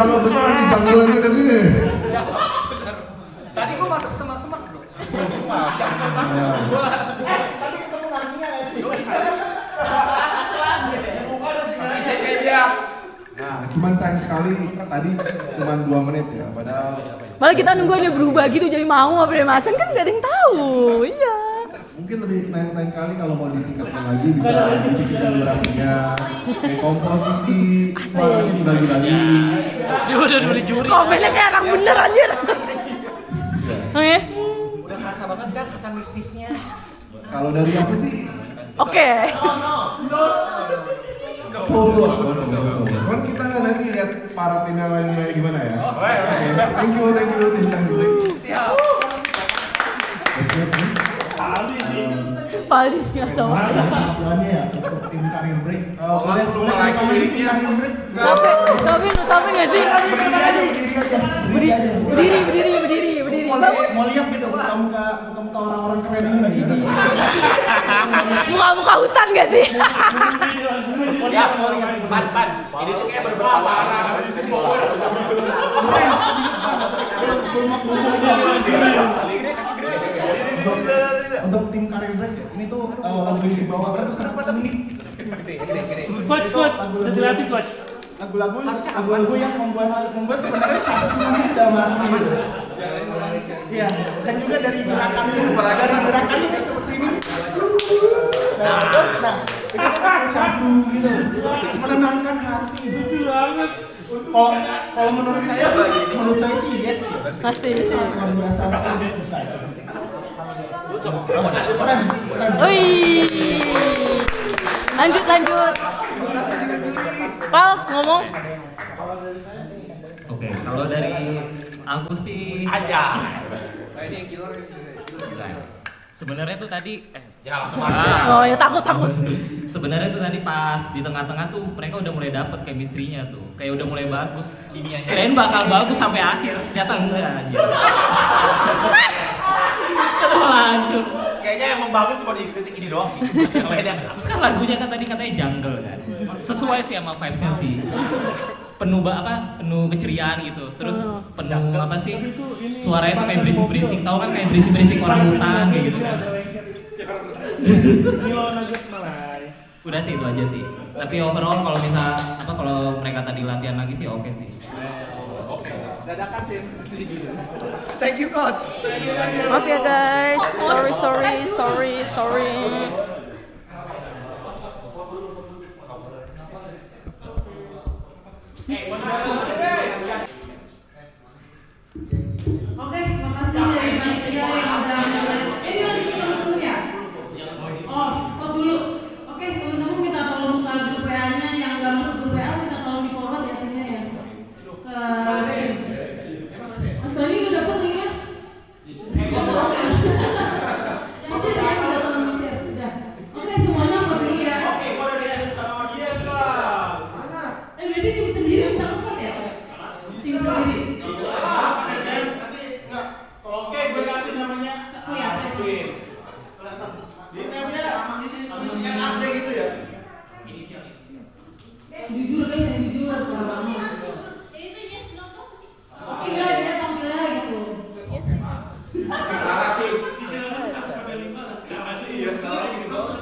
Kalau beneran di janggulan ke sini. Tadi gua masuk semak-semak loh. Semak. Tadi ketemu Narnia ya sih. Nah, cuman sayang sekali tadi cuman 2 menit ya, padahal Malah kita nunggu dia berubah gitu jadi mau apa dia masan kan gak ada yang tahu. Iya. mungkin lebih lain kali kalau mau ditingkatkan lagi bisa ditingkatkan durasinya, kayak komposisi suaranya dibagi-bagi. Dia udah dicuri. Komennya kayak orang bener anjir. Oke. Udah kerasa banget kan kesan mistisnya. Kalau dari aku sih Oke. so. Cuman kita nanti lihat para tim yang lainnya gimana ya. Oke. Thank you tim yang dulu. Siap. Paling nggak tahu. Tampilannya ya untuk tim karir break. Boleh lagi tim karir break. Tapi nggak sih? Berdiri. Mau lihat gitu muka orang-orang keren ini. Muka hutan nggak sih? Ya, ban. Ini tuh kayak beberapa arah. Untuk tim karir break ya. Ini tuh lagu yang dibawakan tuh sangat unik. Coach, udah dilatih coach. Lagu-lagu yang membuat sebenarnya syahdu ini dalam hati gitu. Iya, dan juga dari gerakannya kan seperti ini. Nah, ini kan syahdu gitu, menenangkan hati. Lucu banget. Kalau menurut saya sih yes sih. Pasti. Luar biasa sekali, saya suka sih. Keren. Wih. Lanjut. Pal ngomong. Oke, kalau dari aku sih Aja. sebenarnya tuh tadi Ya langsung Oh ya takut. sebenarnya tuh tadi pas di tengah-tengah tuh mereka udah mulai dapet chemistry-nya tuh. Kayak udah mulai bagus. Kimianya. Kirain bakal bagus sampai akhir, ternyata enggak aja. Terus hancur. Kayaknya yang membangun cuma di titik ini doang sih. Yang lainnya enggak. Terus kan lagunya kan tadi katanya jungle kan. Sesuai sih sama vibes-nya sih. Penuh keceriaan gitu. Terus penuh apa sih? Suaranya tuh kayak berisik-berisik. Tahu kan kayak berisik-berisik orang hutan kayak gitu kan. Udah sih itu aja sih. Tapi overall kalau mereka tadi latihan lagi sih oke sih. Dadakan sih. Thank you coach. Maaf ya guys. Sorry. Oke, makasih dari panitia yang udah mulai. Ini masih minum dulu ya? Oh dulu. Oke, teman-teman minta tolong buka grup WA-nya yang nggak masuk grup WA, minta tolong di forward ya timnya ya. Mas Bani udah dapet linknya? Oh, belum ya? Mesir ya, udah tolong Mesir. Udah. Oke, semuanya berdiri ya. Oke, gua udah diajak sama Mas Yes lah. Berarti tim sendiri bisa ngeset ya? Tim sendiri. Oke, gue kasih namanya. Nggak kelihatan. Ini namanya isinya ada gitu ya. Jujur guys, yang jujur nggak lama. Iya, dia tampilnya gitu. Iya, sekarang lagi di bawah.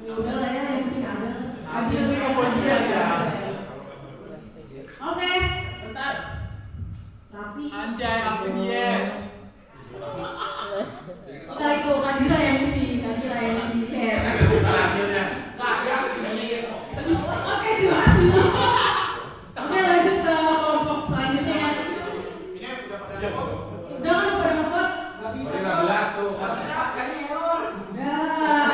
Ya udahlah ya, yang penting ada. Adil Ini ya. apa dia ya? Oke. Bentar. Rapi. Anjay, aku yes. Nah itu Kadira yang isi. Yes. Nah, dia harus nanya yes. Oke, terima kasih. Oke, lanjut ke kelompok selanjutnya ya. Udah kan pada ngevote? Gak bisa. 15 tuh. Gue yakin nih. Udah.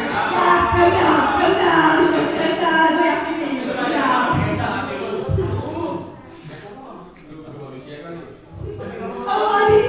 Oh, tadi.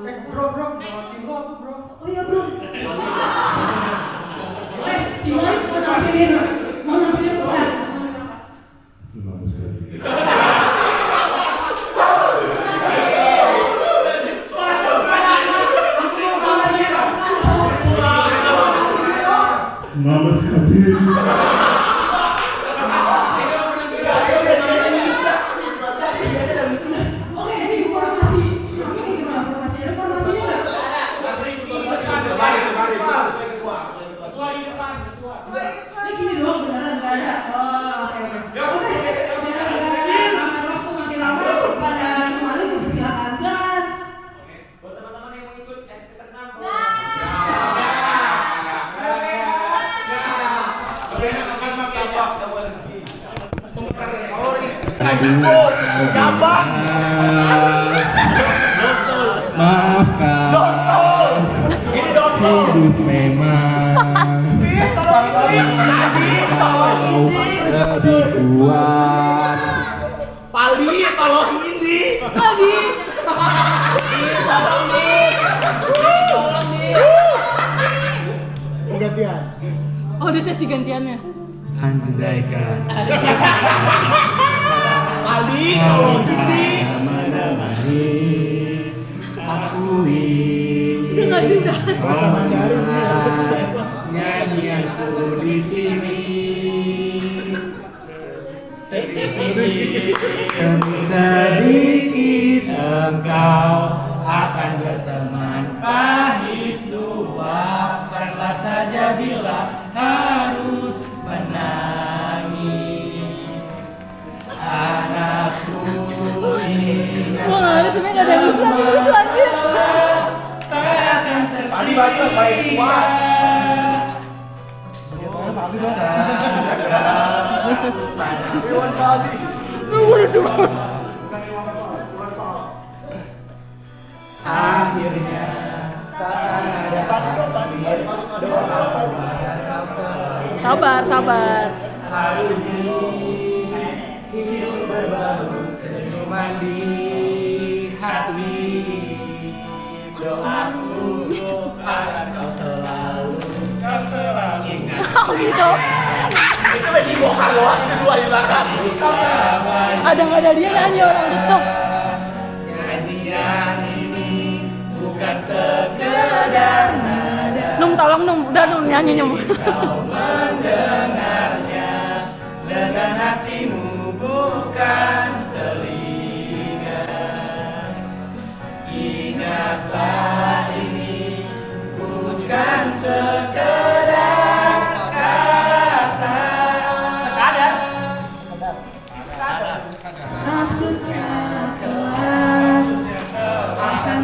Bro, bawain lo apa bro? Oh iya bro. Dimulai mau nampilin apa? Selamat sekali. Namaskar. Oke, ini informasi. Ini gimana informasi? Ada informasinya nggak? Ini gini doang beneran nggak ada. Oh, oke. Biar nggak makan waktu makin lama pada kembali silakan silakan. Buat teman-teman yang mau ikut SP6. Maafkan, hidup memang kau lebih kuat. Pali, tolong ini. Tadi. Gantian. Oh, udah sesi gantiannya. Andaikan Pali, tolong ini. menemani aku ini. Nggak bisa. Bahasa Mandarin ini harus Nyanyianku di sini sedikit demi sedikit engkau akan berteman pahit luapkanlah saja bila harus menangis anakku ingat Wah, nggak ada sebenarnya nggak ada yang lucu lagi takkan Pali banyak, baik kuat. Dewan Pali. akhirnya takkan ada Sabar. hari ini hidup berbalut senyuman di hati doaku akan kau selalu ingat Oh gitu. Itu lagi bokar loh, itu dua di belakang. Ada nggak ada dia nyanyi orang itu. nyanyian ini bukan sekedar nada Num tolong Num, udah Num nyanyi Num. kau mendengarnya dengan hatimu bukan telinga ingatlah ini bukan sekedar kata Maksudnya kelak akan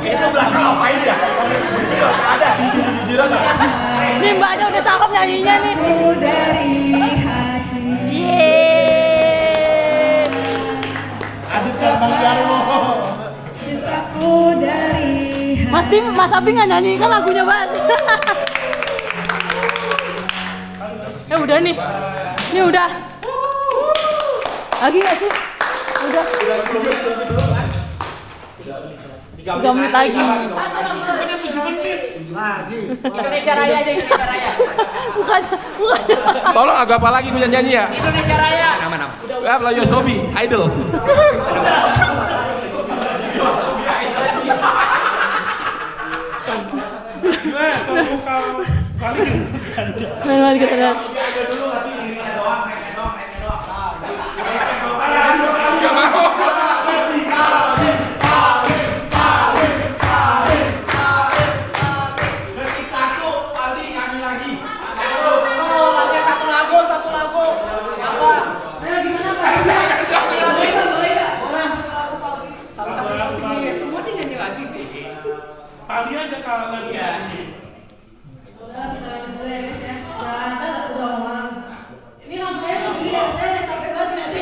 Itu belakang ngapain ya? Ini nggak ada. Jijiran. Nih mbaknya udah cakep nyanyinya nih. Dari hati. Yeay. Aditya Bang Jarwo. Cintaku dari hati. Mas Abi nggak nyanyi kan lagunya banget. Ya udah nih. Ini udah. Lagi nggak sih? Udah. 3 menit lagi. Lagi. Indonesia Raya aja, Indonesia Raya. Bukan. Tolong agak apa lagi bisa nyanyi ya? Indonesia Raya. Aman. Ya, Melayu Sobi, Idol. Main kita lihat. Detik 1, Pali kami lagi. Ayo gimana Pak? Boleh nggak? Semua sih nyanyi lagi sih. Pali aja kalangan. Udah kita lanjut dulu ya guys ya. Ntar udah mau malam. Ini langsung aja berdiri ya. Saya udah capek banget nanti.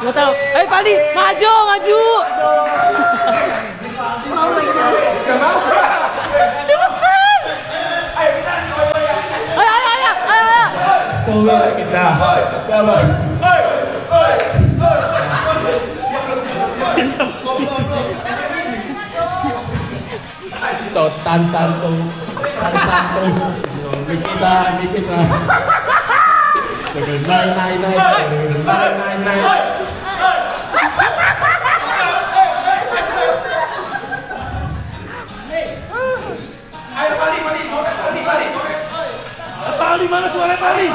Gak tau. Pali, maju. Mau lagi. Cepetan. Ayo kita lagi goyang. Ayo. Coba kita. Coba. Cotan tantu, santu, kita. Naik. Ayo Pali. Pali mana suara Pali?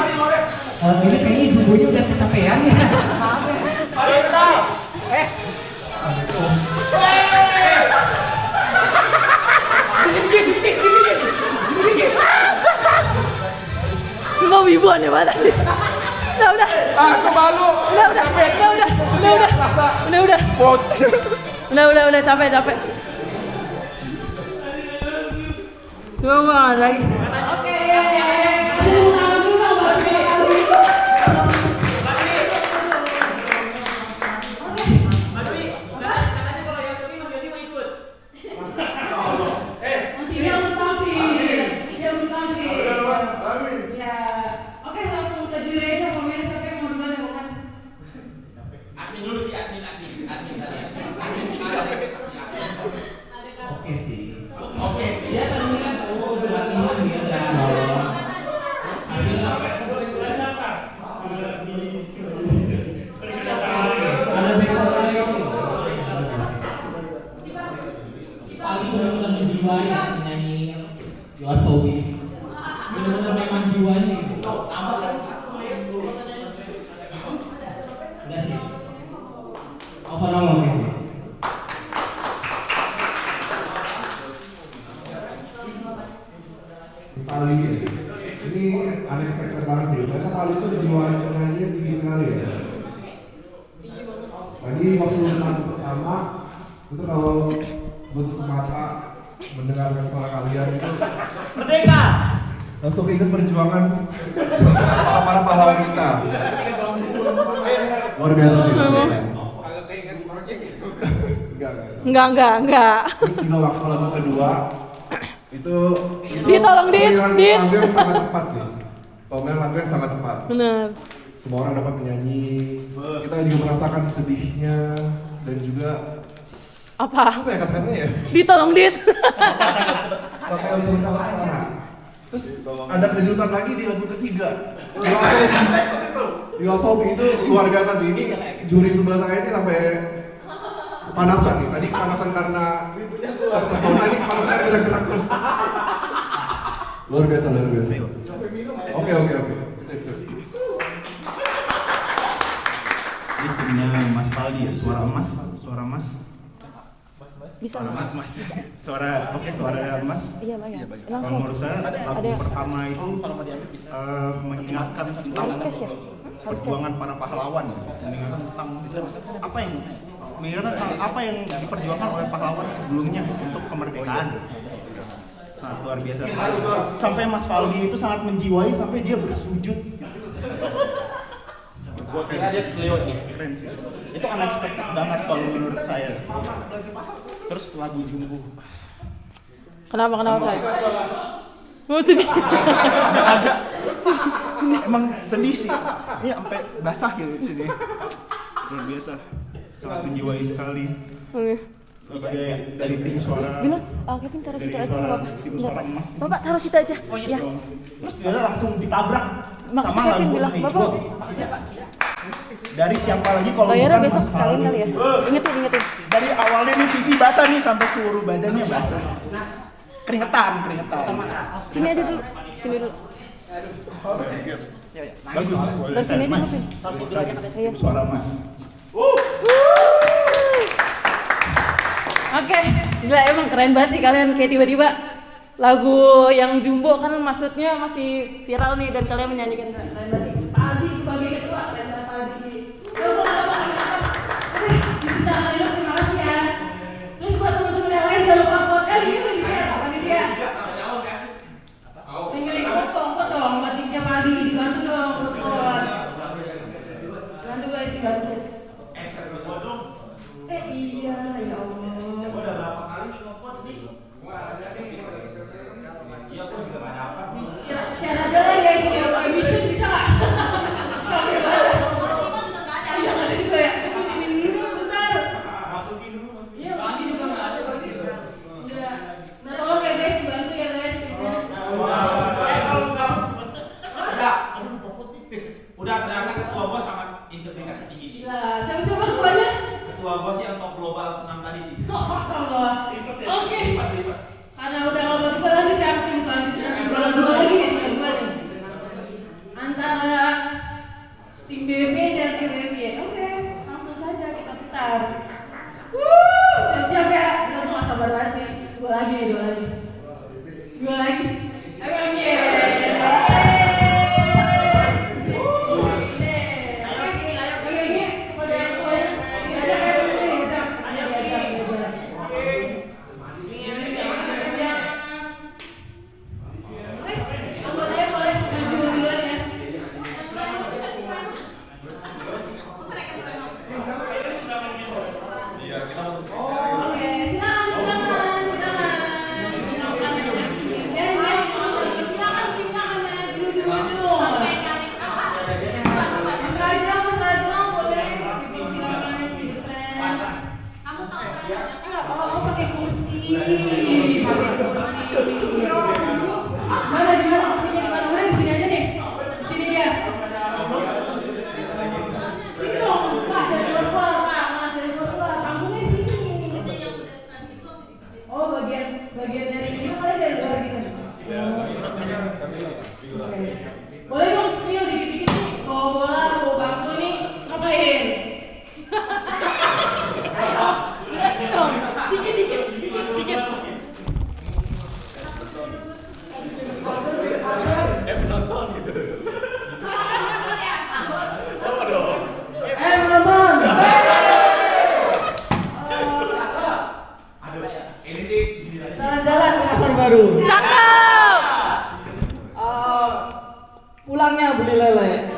Ini kayaknya jumbonya udah kecapean ya. Mau wibuan ya Pak tadi. Udah. Kemalu. Udah, capek. Coba lagi. Oke, tepuk tangan dulu dong buat Pali. Nanti dia bertampil. Ya. Oke, langsung ke juri aja pemain siapa yang mau duluan ya bukan? Admin dulu sih, admin tadi. Oke sih. Dia terlihat latihan dia kan. Hasilnya ada besok lagi itu. Pali benar-benar menjiwai menyanyi Yoasobi. Benar-benar memang jiwanya gitu. Udah sih. Overall oke sih. Pali ini unexpected banget sih. Ternyata Pali itu kejiwaan penyanyinya tinggi sekali ya. Tadi waktu lagu pertama itu kalau gue tutup mata mendengarkan suara kalian itu Merdeka. langsung ingat perjuangan para pahlawan kita. Luar biasa sih. Enggak. Terus juga waktu lagu kedua itu Tolong, Dit. lagu yang sangat tepat sih. Pemilihan lagu yang sangat tepat. Benar. Semua orang dapat menyanyi. Kita juga merasakan sedihnya dan juga Apa ya kata-katanya ya? Ditolong, Dit. Pakai yang sebentar kata. Terus ada kejutan lagi di lagu ketiga. Yoasobi itu luar biasa sih. Ini juri sebelah saya ini sampai kepanasan nih. Tadi kepanasan karena pesona, ini kepanasan karena gerak-gerak terus. Luar biasa. Oke. Ini timnya Mas Paldi ya, suara emas. Bisa. Mas. Suara emas. Iya, banyak. Kalau menurut saya lagu pertama itu mengingatkan tentang perjuangan para pahlawan, mengingatkan tentang apa yang diperjuangkan oleh pahlawan sebelumnya untuk kemerdekaan. Sangat luar biasa sekali. Sampai Mas Faldi itu sangat menjiwai sampai dia bersujud. Keren sih. Itu unexpected banget kalau menurut saya. Terus lagu Jumbo. Kenapa saya? Mau sedih. Agak emang sedih sih. Ini sampai basah gitu di sini. Luar biasa. Sangat menjiwai sekali. Oke. Sebagai dari tim suara. Bilang, Kevin taruh situ aja Bapak. Tim suara emas. Bapak taruh situ aja. Ya. Terus dia langsung ditabrak sama Kevin lagu bilang, Hijau. Bapak. Dari siapa lagi kalau Bayarnya bukan besok Mas sekalian Faldi. kali ya. Ingetin. Dari awalnya nih pipi basah nih sampai seluruh badannya basah. Keringetan. Sini aja dulu. Sini dulu. Bagus. Dari sini aja, Mas. Kevin. Iya. Suara Mas. Oke, gila emang keren banget sih kalian kayak tiba-tiba lagu yang Jumbo kan maksudnya masih viral nih dan kalian menyanyikan keren banget sih. Paldi sebagai ketua, keren banget Paldi. Oke, bisa kali ini terima kasih ya. Terus buat teman-teman yang lain jangan lupa vote kali ini di share apa nih dia? Tinggalin vote dong buat timnya Paldi, dibantu dong vote. Bantu guys, dibantu. Iya, ya Allah. Udah berapa kali nge-vote sih? Iya, gua juga gak dapat nih. Share aja lah ya ini, bisa nggak? Pulangnya beli lele.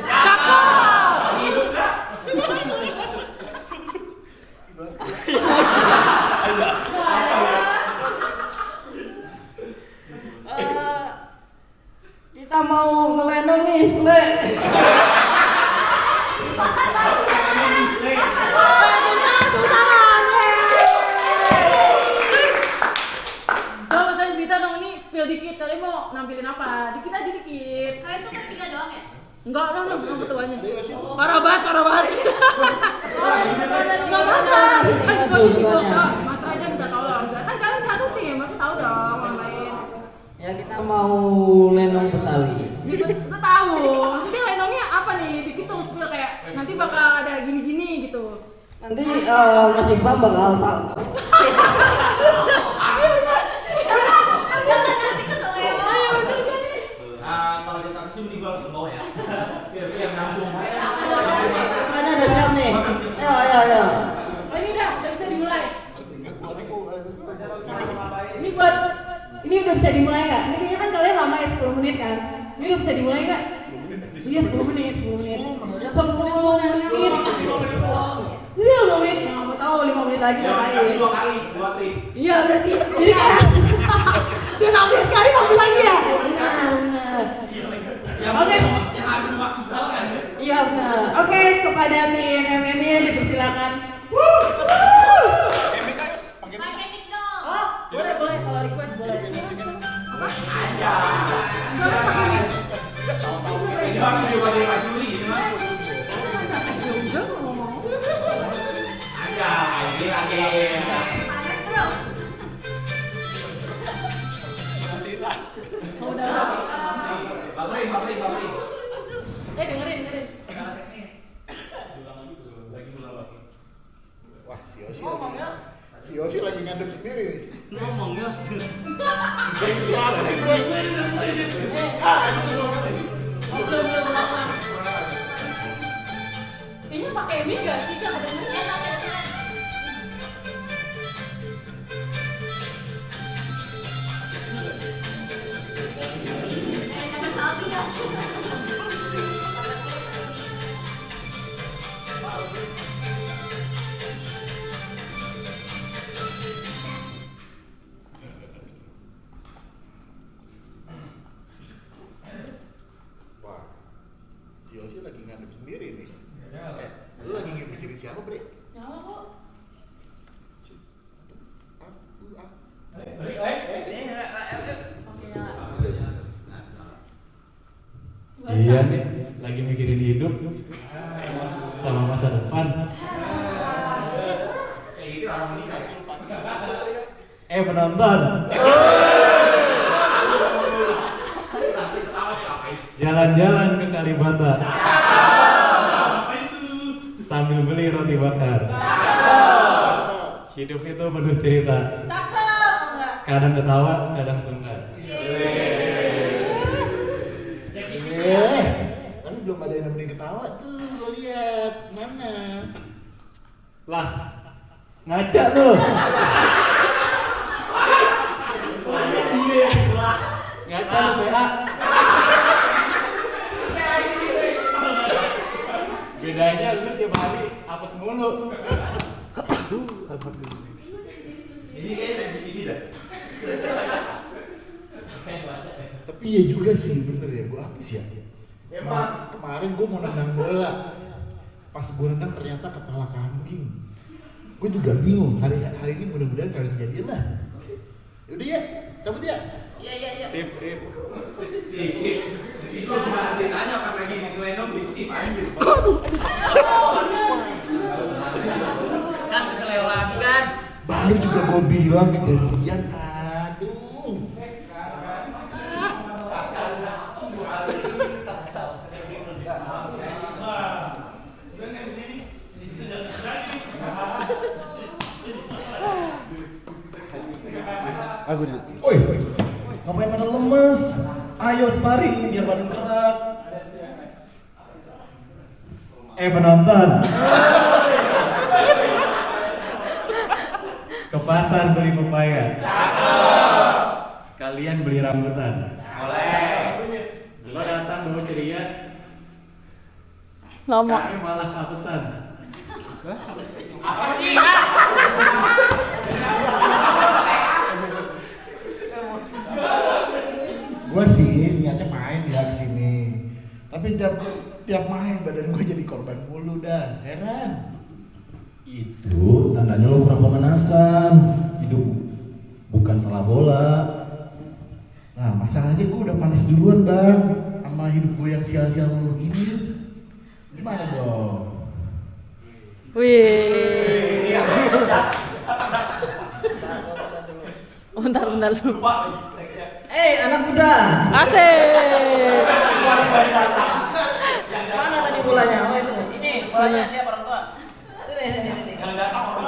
Kita mau ngelenong nih, Le. Coba saya cerita dong, ini spill dikit. Kalian mau nampilin apa? Dikit aja dikit. Kalian tuh ketiga doang ya? Enggak, belum ketuanya. Parah banget. Enggak apa-apa. Kan bagus gitu, Kak. Mas aja minta tolong. Kan kalian satu tim, masih tahu dong orang lain. Ya kita mau lenong Betawi. Kita tahu. Maksudnya lenongnya apa nih? Dikit dong spill kayak nanti bakal ada gini-gini gitu. Nanti Mas Iqbal bakal salah. Jangan nanti keseleo. Kalau dia satu sih mending gua langsung bawa ya. Biar nyambung. Makanya udah siap nih. Ayo. Oh ini udah bisa dimulai. Ini udah bisa dimulai nggak? Ini kayaknya kan kalian lama ya 10 menit kan? Ini udah bisa dimulai nggak? Iya 10 menit. 10 menit. Iya 5 menit. Nggak mau tahu 5 menit lagi ngapain? 2 kali, 2 trik. Iya berarti. Jadi kayak udah nampil sekali nampil lagi ya? Benar. Oke. Yang harus dimaksimalkan. Iya benar. Oke kepada tim MMI dipersilakan. Pakai mic dong. Oh boleh kalau request boleh. Apa? Aja. Soalnya pakai mic. Ini harus diwajib Pak Juli. Udah ngomong. Aja, ini lagi. Udah. Babri. Dengerin. Wah, si Yosi lagi ngadep sendiri nih. Ngomong ya. Bring siapa sih, Bro? Kayaknya pakai mic gak sih Kak? Ya, pakai mic. Wah, si Yosi lagi ngadep sendiri nih. Lu lagi mikirin siapa, Bre? Nyala kok. Iya nih, lagi mikirin hidup sama masa depan. Kayak gitu orang menikah sih. Penonton, jalan-jalan ke Kalibata sambil beli roti bakar. Hidup itu penuh cerita, Cakep enggak? kadang ketawa, kadang sungkan. Tapi belum ada yang nemenin ketawa tuh, gua lihat. Mana? Lah, ngaca tuh. Ngaca lu PA. Bedanya lu tiap hari apes mulu. Alhamdulillah. Ini kayaknya LGBT dah. Tapi iya juga sih, bener ya, gua hapus ya. Emang kemarin gua mau nendang bola. Pas gua nendang ternyata kepala kambing. Gua juga bingung, hari ini mudah-mudahan kalian kejadian lah. Yaudah ya, cabut ya. Iya. Sip. Itu gimana ceritanya pas lagi di Lenong sip anjir. Kan keselewaan kan. Baru juga gua bilang kejadian, aduh. Aku di. Woi, ngapain pada lemes? Ayo sparring biar badan gerak. Penonton, ke pasar beli pepaya. Sekalian beli rambutan. Boleh. Belum datang bawa ceria, Lama. kami malah kehabisan. Apa sih? Gue sih niatnya main ya kesini, tapi tiap main badan gue jadi korban mulu dah, heran. Itu tandanya lo kurang pemanasan. Hidup bukan salah bola. Nah masalahnya gue udah panas duluan bang, sama hidup gue yang sial-sial mulu ini. Gimana dong? Wih. Bentar dulu. Anak muda. Asik. Mana tadi bolanya? Oh itu. Ini bolanya siapa orang tua? Sini. Yang datang orang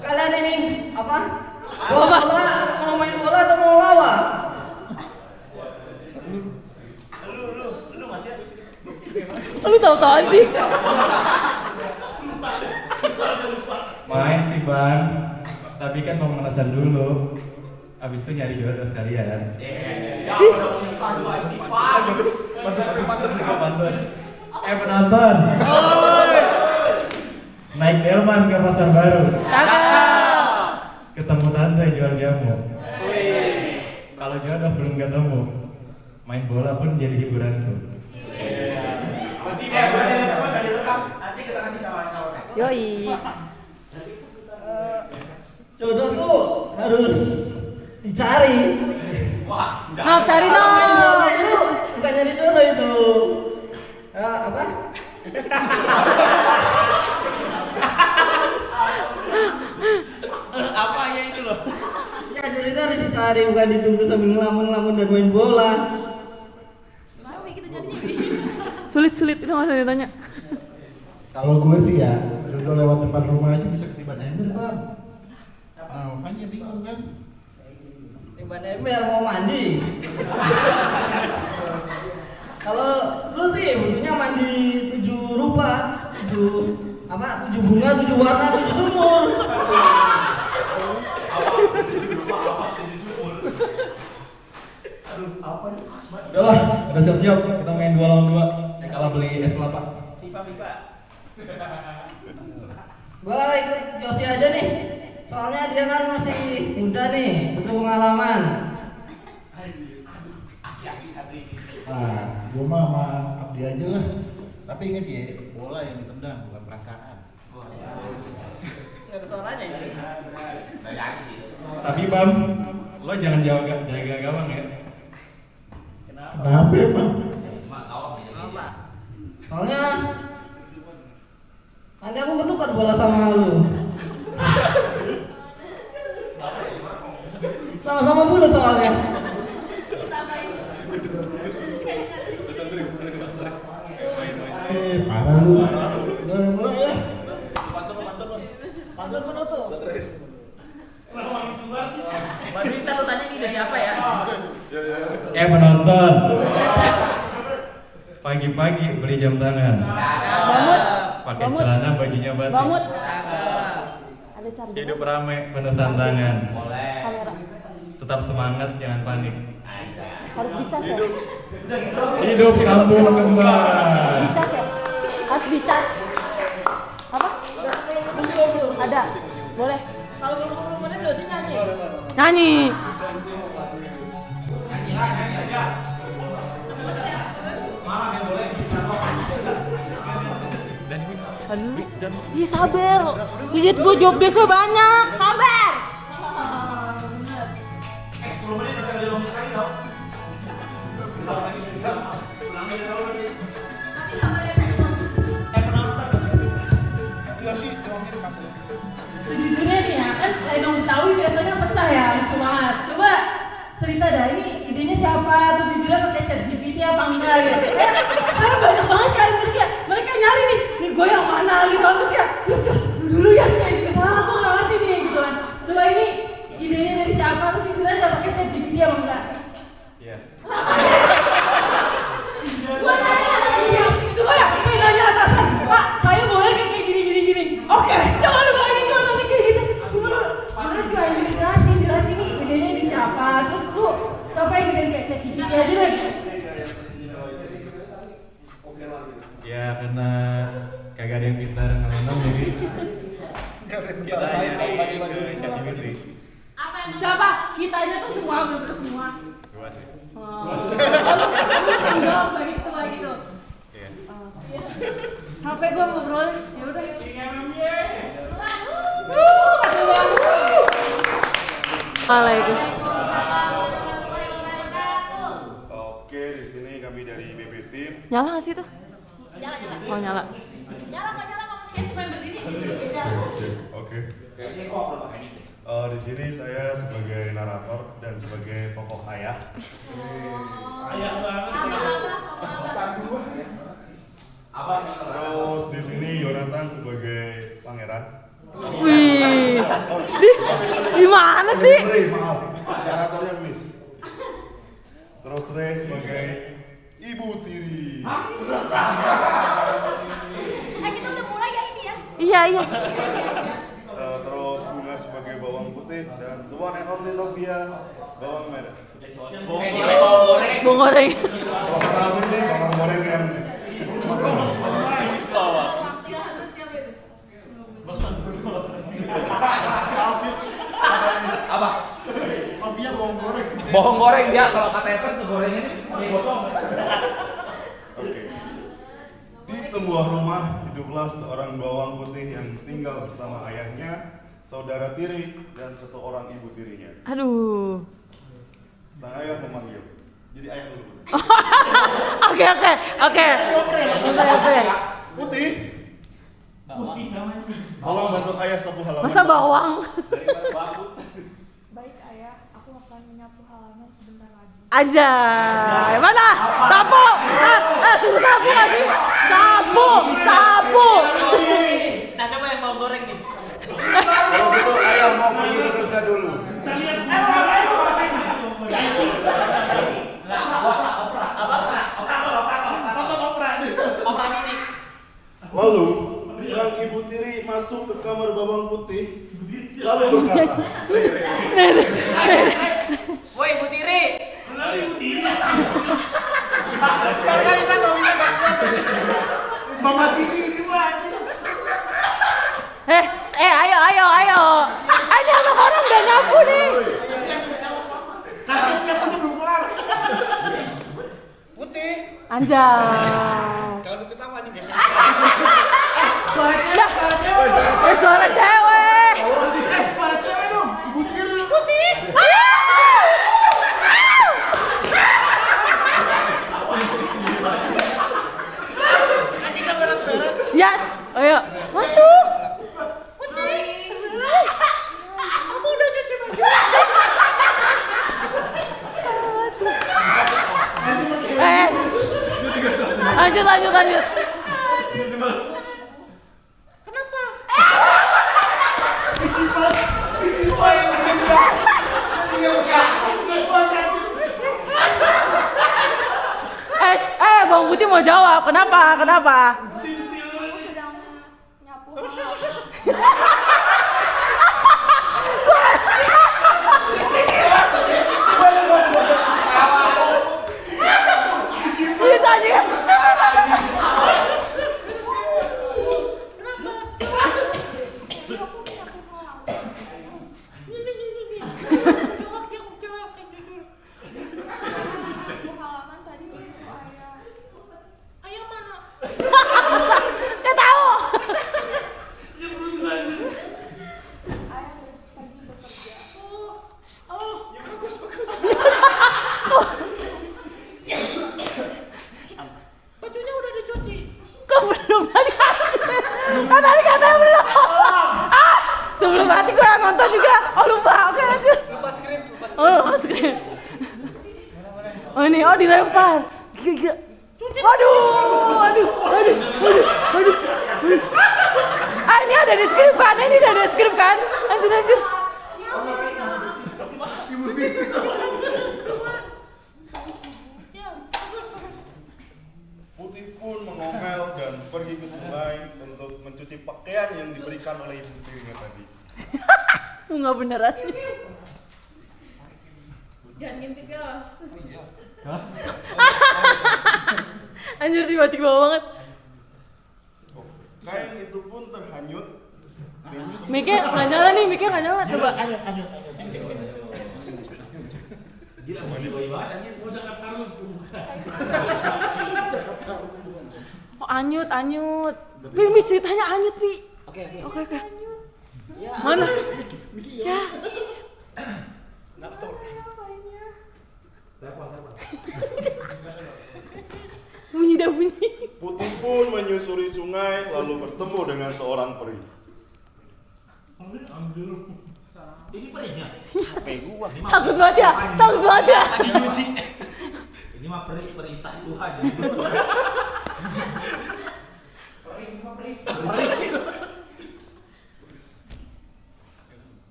Kalian ini apa? Bola, mau main bola atau mau lawan? Lu tahu-tahu sih. Main sih bang, tapi kan pemanasan dulu. Abis itu nyari jodoh sekalian. Ya udah punya dua istighfar. Pantun. Penonton. Naik delman ke pasar baru. Cakep. Ketemu tante jual jamu. Kalau jodoh belum ketemu, main bola pun jadi hiburanku. Pasti udah direkam. Nanti kita kasih sama calonnya. Yoi. Jodoh tuh harus dicari. Wah, Mau cari dong. Itu bukan nyari jodoh itu. Apa? apa ya itu loh? Ya jodoh itu harus dicari, bukan ditunggu sambil ngelamun-ngelamun dan main bola. Sulit itu nggak usah ditanya. Kalau gue sih ya, jodoh lewat depan rumah aja bisa ketiban ember bang. Nah makanya bingung kan. Timban ember mau mandi. Kalau lu sih butuhnya mandi 7 rupa, 7 bunga, 7 warna, 7 sumur. Udahlah, udah siap-siap. Kita main 2 lawan 2. Yang kalah beli es kelapa. FIFA. Gua ikut Yosi aja nih. Soalnya dia kan masih muda nih, butuh pengalaman. Aki-aki Satri. Nah, gue mah sama Abdi aja lah. Tapi inget ya, bola yang ditendang bukan perasaan. Nggak ada suaranya ini. Bayangin sih. Tapi bang, lo jangan jaga gawang ya. Kenapa emang? Mak tahu Apa? Soalnya nanti aku bertukar bola sama lu. Sama-sama bulat soalnya. Parah lu. Udah mulai ya. Pantun penutup. Baru kita lu tanya ini udah siapa ya? Penonton. Pagi-pagi beli jam tangan. Bamut. Pakai celana bajunya batik. Bamut. Ada cari. Hidup rame penuh tantangan. Kamera. Tetap semangat, jangan panik. Harus dicas ya. Hidup kampung kembang. Dicas ya. Harus dicas. Apa? Ada. Boleh. Kalau belum ada Josi nyanyi. Nyanyi. Nyanyi aja. Malam yang boleh. Aduh. Ih sabar. Lihat gue job desa banyak. Sabar. 10 menit masih ada 5 menit lagi tau. Sejujurnya nih ya, kan Lenong Betawi biasanya pecah ya, lucu banget. Coba cerita dah, ini idenya siapa, terus jujurnya pakai ChatGPT apa enggak gitu. Saya banyak banget kan, mereka nyari nih gue yang mana gitu. Terus kayak, dulu ya kayak gitu, salah aku nggak ngerti nih gitu kan. Coba ini idenya dari siapa, terus jujurnya saya pakai ChatGPT apa enggak. Iya. Gue nanya, iya, coba ya, kayak nanya atasan, Pak, saya boleh kayak gini. Oke, jangan lu bayangin cuma nanti kayak gitu. Cuma lu, jelasin nih, idenya di siapa? Terus lu siapa yang gedein kayak ChatGPT aja lagi? Ya karena kagak ada yang pintar ngelandang jadi kita hanya ke ChatGPT. Siapa? Kitanya tuh semua, bener-bener semua. Gua sih. Lu tinggal sebagai ketua gitu. Iya. Sampai gue ngobrol, ya udah. Oke, di sini kami dari BB Team. Nyala nggak sih tuh? Nyala. Oh nyala. Nyala kok kayak supaya berdiri. Oke. Di sini saya sebagai narator dan sebagai tokoh ayah. Ayah banget. Terus di sini Yonatan sebagai pangeran. Wih, di mana sih? Ray, maaf, naratornya miss. Terus Ray sebagai ibu tiri. Kita udah mulai ya ini ya? Iya. Terus Bunga sebagai bawang putih dan Tuan and Only Novia bawang merah. Bawang goreng. Kalau kata ini bawang goreng yang Apa? Bohong goreng dia kalau kata Evan tuh gorengnya ini bocong. Oke. Di sebuah rumah hiduplah seorang bawang putih yang tinggal bersama ayahnya, saudara tiri, dan satu orang ibu tirinya. Aduh. Sang ayah memanggil. Jadi ayah dulu. Oke. Putih. Putih namanya. Tolong bantu ayah sapu halaman. Masa bawang? Baik ayah, aku akan menyapu halaman sebentar lagi. Aja. Mana? Sapu. Tunggu sapu nggak sih? Sapu. Nah coba yang mau goreng nih. Kalau gitu ayah mau pergi bekerja dulu. Lalu sang ibu tiri masuk ke kamar bawang putih, lalu berkata, Woi ibu tiri. Mama Titi dua. Ayo. Ada anak orang udah nyapu nih. Kasihnya pun belum kelar. Putih. Anjay. Kalau ketawa nih dia. Suara cewek. Suara cewek dong. Ibu tiri. Putih. Anjing kan beres-beres. Yes. Ayo, masuk. Kamu udah cuci baju? Lanjut. Kenapa? Bang Putih mau jawab. Kenapa? Aku sedang nyapu halaman. Bisa aja. Halaman tadi disuruh ayah. Ayah mana? Gak tahu. Ayah pergi bekerja. Bajunya udah dicuci. Kok belum tadi? Tadi katanya belum. Sebelum mati gue nonton juga. Oh lupa. Oke lanjut. Lupa skrip. Oh skrip. Oh ini dilempar. Gila. Waduh. Ini ada di skrip kan? Lanjut. Putih pun mengomel dan pergi ke sungai untuk mencuci pakaian yang diberikan oleh ibu tirinya tadi. Enggak beneran. Jangan ngintip kelas. Anjir tiba-tiba banget. Kain itu pun terhanyut. Miknya nggak nyala nih, miknya nggak nyala. Coba. Gila, mau dibahas. Oh anyut. Pi, ceritanya anyut, Pi. Oke. Mana? Ya. Bunyi. Putih pun menyusuri sungai lalu bertemu dengan seorang peri. Ini perinya. HP gua. Takut banget ya. Lagi nyuci. Ini mah perintah Tuhan.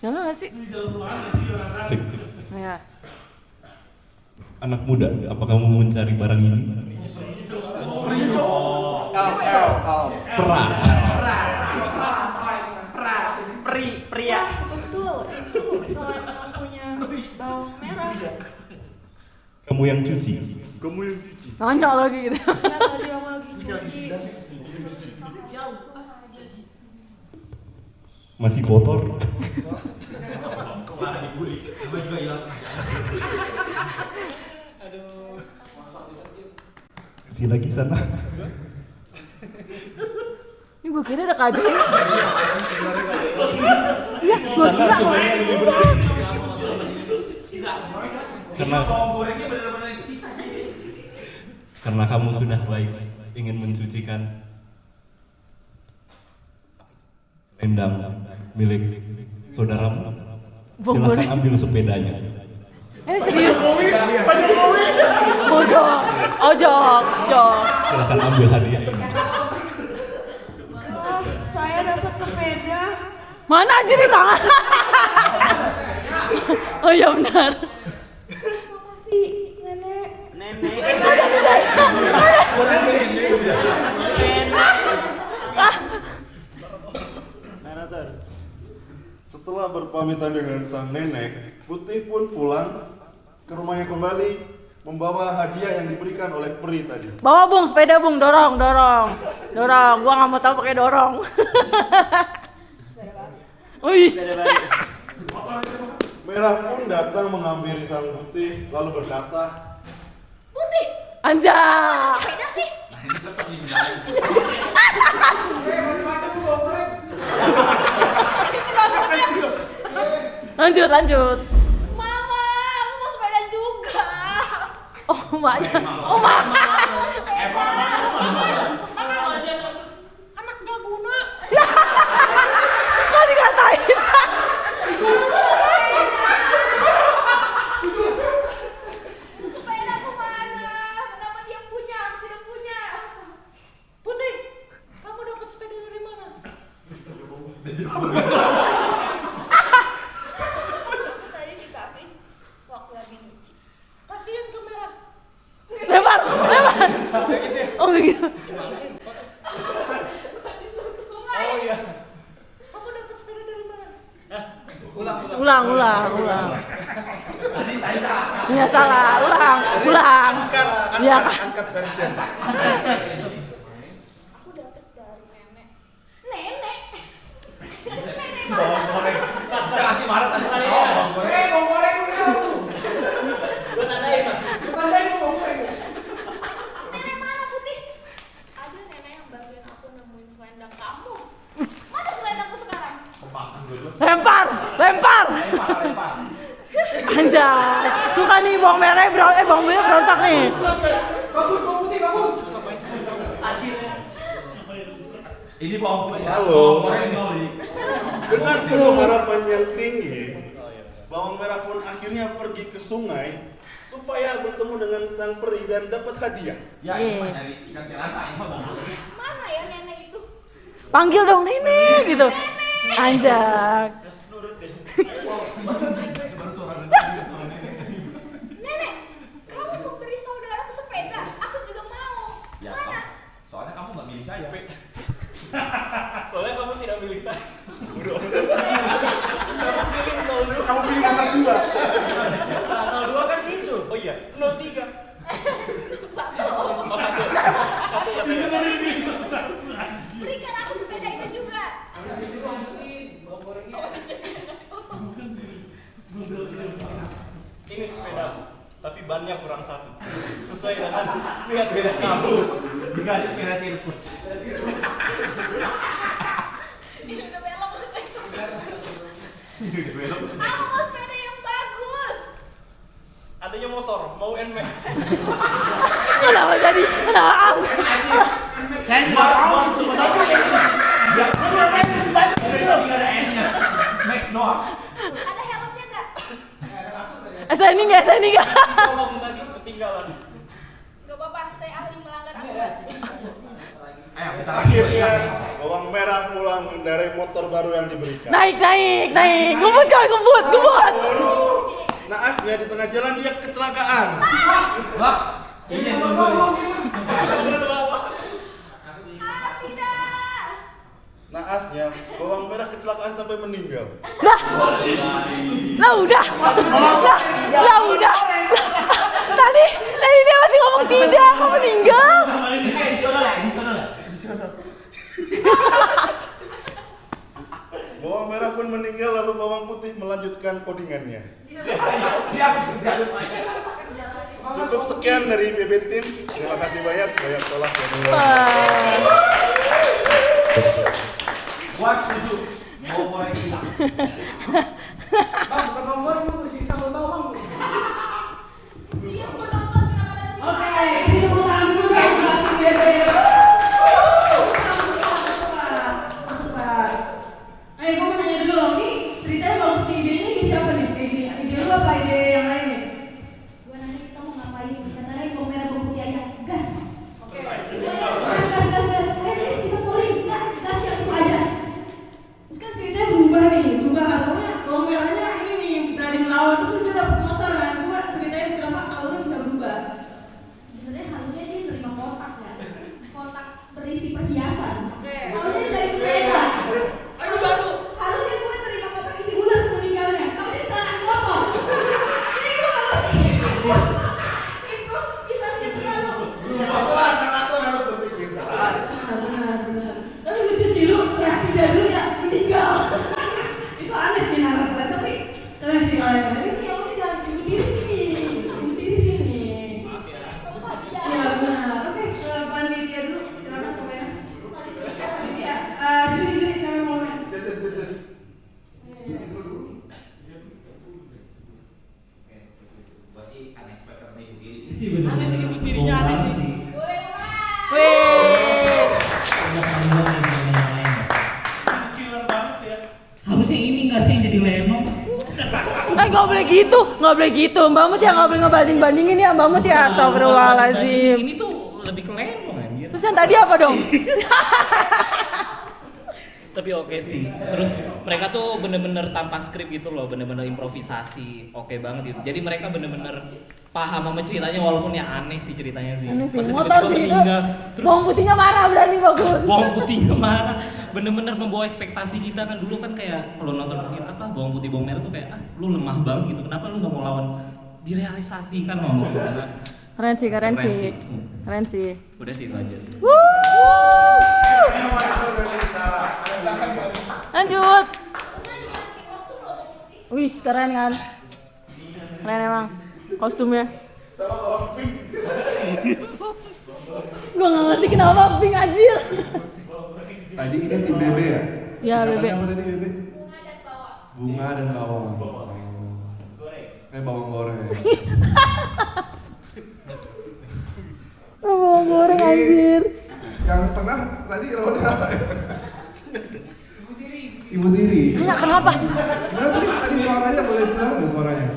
Nyala nggak sih? Cek. Ya. Anak muda, apa kamu mencari barang ini? Pera. Pria. Betul, itu selain kamu punya bawang merah. Kamu yang cuci. Nanya lagi gitu. Ya tadi yang lagi cuci. Masih kotor. Kemarin dibully. Gue juga hilang. Cuci lagi sana. Ini gue kira ada kado. Iya, gue Sana kira. semuanya lebih bersih. Karena kamu sudah baik ingin mencucikan selendang milik saudaramu, silahkan ambil sepedanya. Ini serius? Bodoh. Oh jok. Silahkan ambil hadiah ini. Saya dapat sepeda. Mana aja di tangan? Oh iya benar. Makasih, Nenek. Setelah berpamitan dengan sang nenek, Putih pun pulang ke rumahnya kembali membawa hadiah yang diberikan oleh peri tadi. Bawa Bung, sepeda Bung, dorong. Gua nggak mau tahu pakai dorong. Wih. Merah pun datang menghampiri sang Putih lalu berkata, Putih. Anjay. Sepeda sih. Lanjut. Mama, aku mau sepeda juga. Oh, maknya. Oh, mama. Anak gak guna. Kok dikatain? Sepedaku mana? Kenapa dia punya? Aku tidak punya. Putih, kamu dapat sepeda dari mana? Tadi dikasih waktu lagi nyuci. Kasihin ke merah. Lempar. Oh begitu. Oh iya. Kamu dapat sepeda dari mana? Ulang. Iya salah, ulang. Iya. Angkat version. Aku dapat dari nenek. Nenek. Kasih marah tadi. Nenek mana Putih? Ada nenek yang bantuin aku nemuin selendang kamu. Mana selendangku sekarang? Lempar. Anjay. Suka nih bawang merah berontak nih. Ini bawang putih. Halo. Bawang goreng. Dengan penuh harapan yang tinggi, bawang merah pun akhirnya pergi ke sungai supaya bertemu dengan sang peri dan dapat hadiah. Ya, ini mah nyari ikan piranha, ini mah bawang. Mana ya nenek itu? Panggil dong nenek gitu. Anjay. Nenek, kamu memberi saudaraku sepeda. Aku juga mau. Ya, Mana? soalnya kamu nggak milih saya. Soalnya kamu tidak milik saya. Kamu pilih kakak gue. 02 kan gitu. Oh iya, 03. Satu. Berikan aku sepeda itu juga. Ini sepeda, tapi bannya kurang satu. Sesuai dengan lihat beda kampus. Dikasih sepeda sirkus. Ini udah belok selesai. Aku mau sepeda yang bagus. Adanya motor, mau NMAX. Kenapa jadi? Saya nggak mau itu, tapi ya. Max doang. Ada helmnya nggak? Saya ini enggak. Tolong tadi ketinggalan. Nggak apa-apa, saya ahli melanggar aturan. Akhirnya bawang merah pulang mengendarai motor baru yang diberikan. Naik. Kebut. Naasnya di tengah jalan dia kecelakaan. Ini Tidak. Naasnya bawang merah kecelakaan sampai meninggal. Lah udah. Tadi dia masih ngomong tidak, kok meninggal. Bawang merah pun meninggal lalu bawang putih melanjutkan codingannya. Cukup sekian dari BB Team. Terima kasih banyak tolak ya. Wah, setuju. Mau goreng hilang. Bang, bukan bawang goreng, mau jadi sambal bawang. Dia penonton kenapa tadi? Oke, kita tepuk tangan dulu dong buat tim BB. Gue mau nanya dulu loh, nih ceritanya bagus nih, idenya ide siapa nih? Kayak gini, ide lu apa ide yang lain nih? Gua nanti kita mau ngapain? Katanya bawang merah bawang putih aja. Gas. Oke. Gas. Kita boleh nggak gas yang itu aja? Kan ceritanya berubah katanya bawang merahnya ini nih berani melawan terus dia dapet motor kan. Coba ceritain kenapa alurnya bisa berubah. Sebenarnya harusnya dia terima kotak kan? Kotak berisi perhiasan. Oke. Harusnya dari sepeda. Aduh baru. Harusnya gue terima kotak isi ular semeninggalnya. Tapi dia kecelakaan motor. Ini gue nggak ngerti. Terus bisa terlalu. Narator harus berpikir keras. Benar. Tapi lucu sih lu reaksi dari lu ya meninggal. Itu aneh sih naratornya tapi keren sih kalau yang tadi. Ya udah jangan ibu diri sini. Ya benar. Oke, ke panitia dulu. Silakan komennya. Panitia, juri siapa yang mau komen? Sih bener. Aneh sih ibu dirinya aneh sih. Harusnya ini nggak sih yang jadi Lenong? Nggak boleh gitu. Mbak Mut ya nggak boleh ngebanding-bandingin ya Mbak Mut ya. Astagfirullahaladzim. Ini tuh lebih ke Lenong anjir. Terus yang tadi apa dong? Tapi oke sih. Terus mereka tuh bener-bener tanpa skrip gitu loh, bener-bener improvisasi. Oke banget gitu. Jadi mereka bener-bener paham sama ceritanya walaupun ya aneh sih ceritanya sih. Pas Motor tiba-tiba sih itu. meninggal. Terus Bawang putihnya marah berani bagus. bawang putihnya marah. Bener-bener membawa ekspektasi kita kan dulu kan kayak kalau nonton apa bawang putih bawang merah tuh kayak lu lemah banget gitu. Kenapa lu nggak mau lawan? Direalisasikan ngomong. Keren sih. Udah sih itu aja sih. Lanjut. Wih, keren kan? Keren emang kostumnya. Gue nggak ngerti kenapa pink anjir. Tadi ini tim BB ya? Ya, BB. Apa tadi BB? Bunga dan bawang. Bawang goreng. Bawang goreng anjir. Yang tengah tadi namanya apa ya? Ibu tiri. Iya, kenapa? Nah, tadi suaranya boleh bilang nggak suaranya?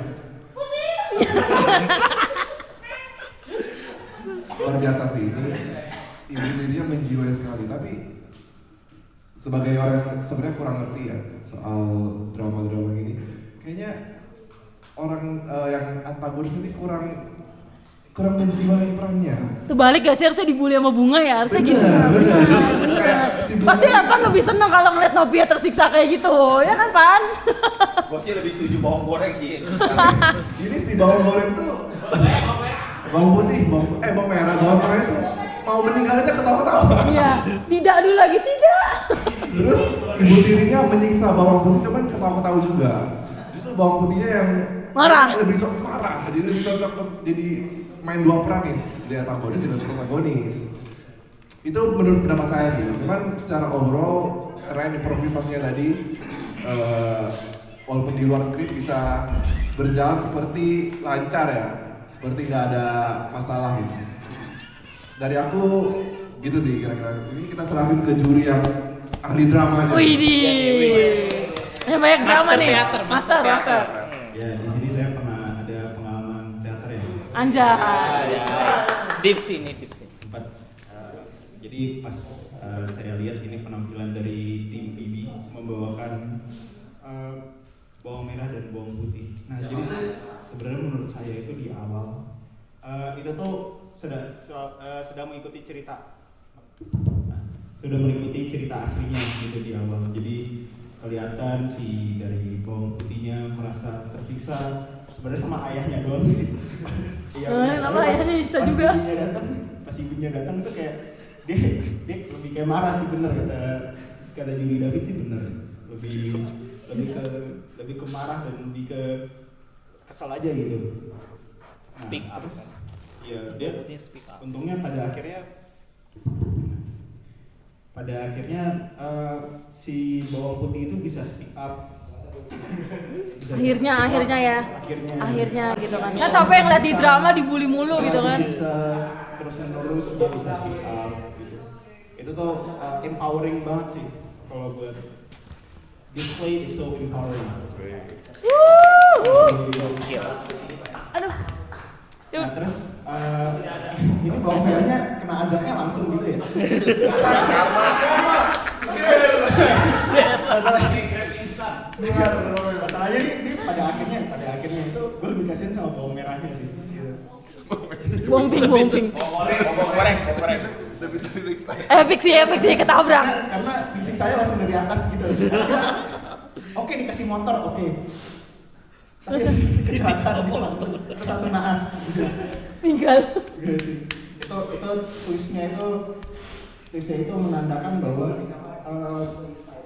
Luar biasa sih ini. Ibu tirinya menjiwai sekali, tapi sebagai orang yang sebenarnya kurang ngerti ya soal drama-drama ini, kayaknya orang yang antagonis ini kurang kurang menjiwai perannya. Terbalik gak sih, harusnya dibully sama Bunga ya, harusnya gitu. Kayak si Bunga- Pasti Pan lebih seneng kalau ngeliat Novia tersiksa kayak gitu, ya kan Pan? Gua sih lebih setuju bawang goreng sih. Ini si bawang goreng tuh bawang putih, bawang merah, bawang merah itu mau meninggal aja ketawa-ketawa. Iya, tidak dulu lagi, tidak. Terus ibu tirinya menyiksa bawang putih cuman ketawa-ketawa juga. Justru bawang putihnya yang Marah. lebih cocok marah, jadi lebih cocok jadi main dua peran nih, jadi antagonis dan protagonis. Itu menurut pendapat saya sih, cuman secara overall karena improvisasinya tadi walaupun di luar skrip bisa berjalan seperti lancar ya, seperti nggak ada masalah gitu. Dari aku gitu sih kira-kira. Ini kita serahin ke juri yang ahli drama aja. Widih, ini banyak drama nih. Master teater. Ya, di sini saya pernah ada pengalaman teater ya. Anjay. Dips ini, dips. Sempat jadi pas saya lihat ini penampilan dari tim PB membawakan bawang merah dan bawang putih. Nah, jadi tuh sebenarnya menurut saya itu di awal itu tuh sedang mengikuti cerita aslinya gitu di awal. Jadi kelihatan si dari bawang putihnya merasa tersiksa sebenarnya sama ayahnya doang sih. Iya. Kenapa ayahnya bisa juga? Pas ibunya datang tuh kayak dia lebih kayak marah sih, bener kata Juli David sih bener. Lebih ke marah dan lebih ke kesal aja gitu. Nah, Speak up. terus ya dia Speak up. untungnya pada akhirnya si bawang putih itu bisa speak up. Akhirnya gitu kan. Kan capek ngeliat di drama dibully mulu gitu kan. Bisa terus menerus dia bisa speak up gitu. Itu tuh empowering banget sih kalau buat display is so empowering. Aduh. Nah terus ini bawang merahnya kena azabnya langsung gitu ya. Masalahnya ini pada akhirnya itu gue lebih kasihan sama bawang merahnya sih. Gitu. Bawang pink. Bawang goreng. Epic sih, ketabrak. Karena fisik saya langsung dari atas gitu. Oke dikasih motor, oke. Tapi kecelakaan itu langsung naas. Tinggal. Iya sih. Itu twistnya itu menandakan bahwa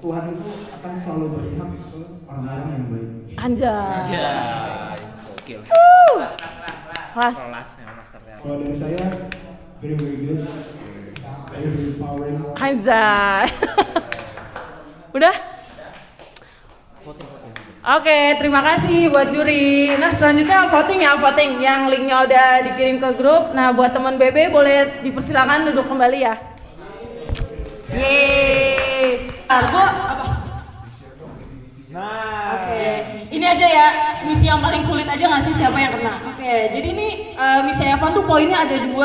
Tuhan itu akan selalu berpihak ke orang-orang yang baik. Anjay. Gokil. Kelas. Master teater. Kalau dari saya, very good, very empowering. Anjay. Udah? Oke, terima kasih buat juri. Nah, selanjutnya voting yang linknya udah dikirim ke grup. Nah, buat teman BB boleh dipersilakan duduk kembali ya. Yeay. Gua apa? Nah. Oke, ini aja ya, misi yang paling sulit aja nggak sih siapa yang kena? Oke, jadi ini misi Evan tuh poinnya ada 2,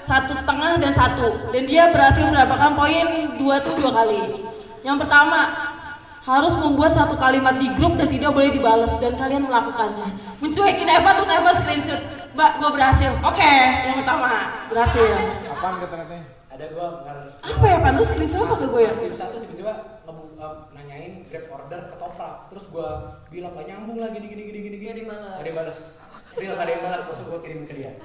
1,5 dan 1. Dan dia berhasil mendapatkan poin 2 kali. Yang pertama, harus membuat satu kalimat di grup dan tidak boleh dibalas dan kalian melakukannya. Mencuekin Evan terus Evan screenshot. Mbak, gua berhasil. Oke, yang pertama berhasil. Apaan kata-katanya? Ada gua harus Apa ya, Pan? Lu screenshot apa ke gue ya? Tim 1 tiba-tiba nanyain grab order ketoprak. Terus gua bilang gak nyambung lah gini. Gak dibalas. Real gak ada yang balas, langsung gua kirim ke dia.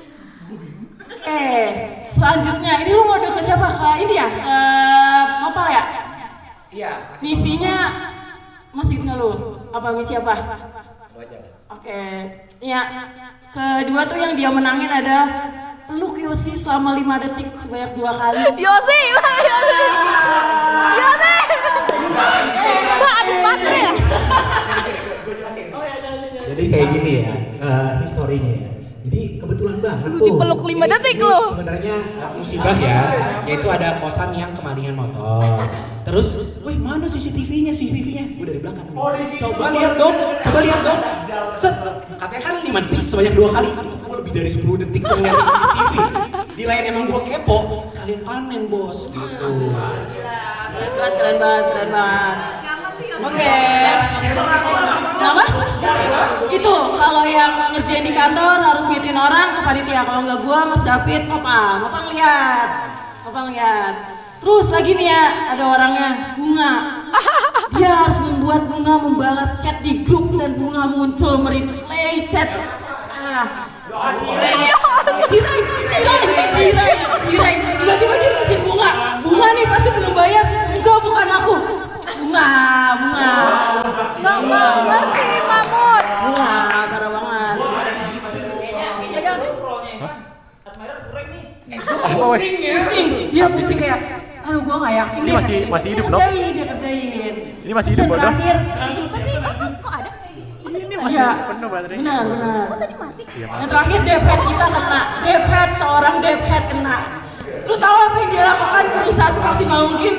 Selanjutnya ini lu mau ke siapa? Ke ini ya? Ke Nopal ya? Iya. Misinya masih ingat lu? Apa misi apa? Lu aja. Oke. Ya. Kedua tuh yang dia menangin ada peluk Yosi selama 5 detik sebanyak 2 kali. Yosi! Mbak, abis baterai ya? Jadi kayak gini ya, historinya ya. Jadi kebetulan banget tuh. Dipeluk 5 detik lu. Sebenarnya musibah ya, yaitu ada kosan yang kemalihan motor. Terus, wih mana CCTV-nya? Gue dari belakang. Coba lihat dong. Set, katanya kan 5 detik sebanyak 2 kali. Itu gue lebih dari 10 detik tuh ngeliatin CCTV. Di lain emang gue kepo, sekalian panen bos, gitu. Keren banget. Oke. Kenapa? Itu kalau yang ngerjain di kantor harus ngituin orang ke panitia. Kalau nggak gua, Mas David, Nopang lihat. Terus lagi nih ya, ada orangnya, Bunga. Dia harus membuat Bunga membalas chat di grup dan Bunga muncul mereplay chat. Jirai. Tiba-tiba dia kasih Bunga nih pasti belum bayar. Enggak, bukan aku. Bunga. Ngerti, Mamut. Bunga, parah banget. Pusing. Dia pusing kayak, aduh gua nggak yakin Ini masih hidup, dong? Dia kerjain. Ini masih hidup, dong? Terakhir, Kok ada kayak gini? Ini masih iya, penuh baterai. benar. Oh, tadi mati. Yang terakhir Dephead kita kena. Seorang Dephead kena. Lu tahu apa yang dia lakukan? Berusaha semaksimal mungkin.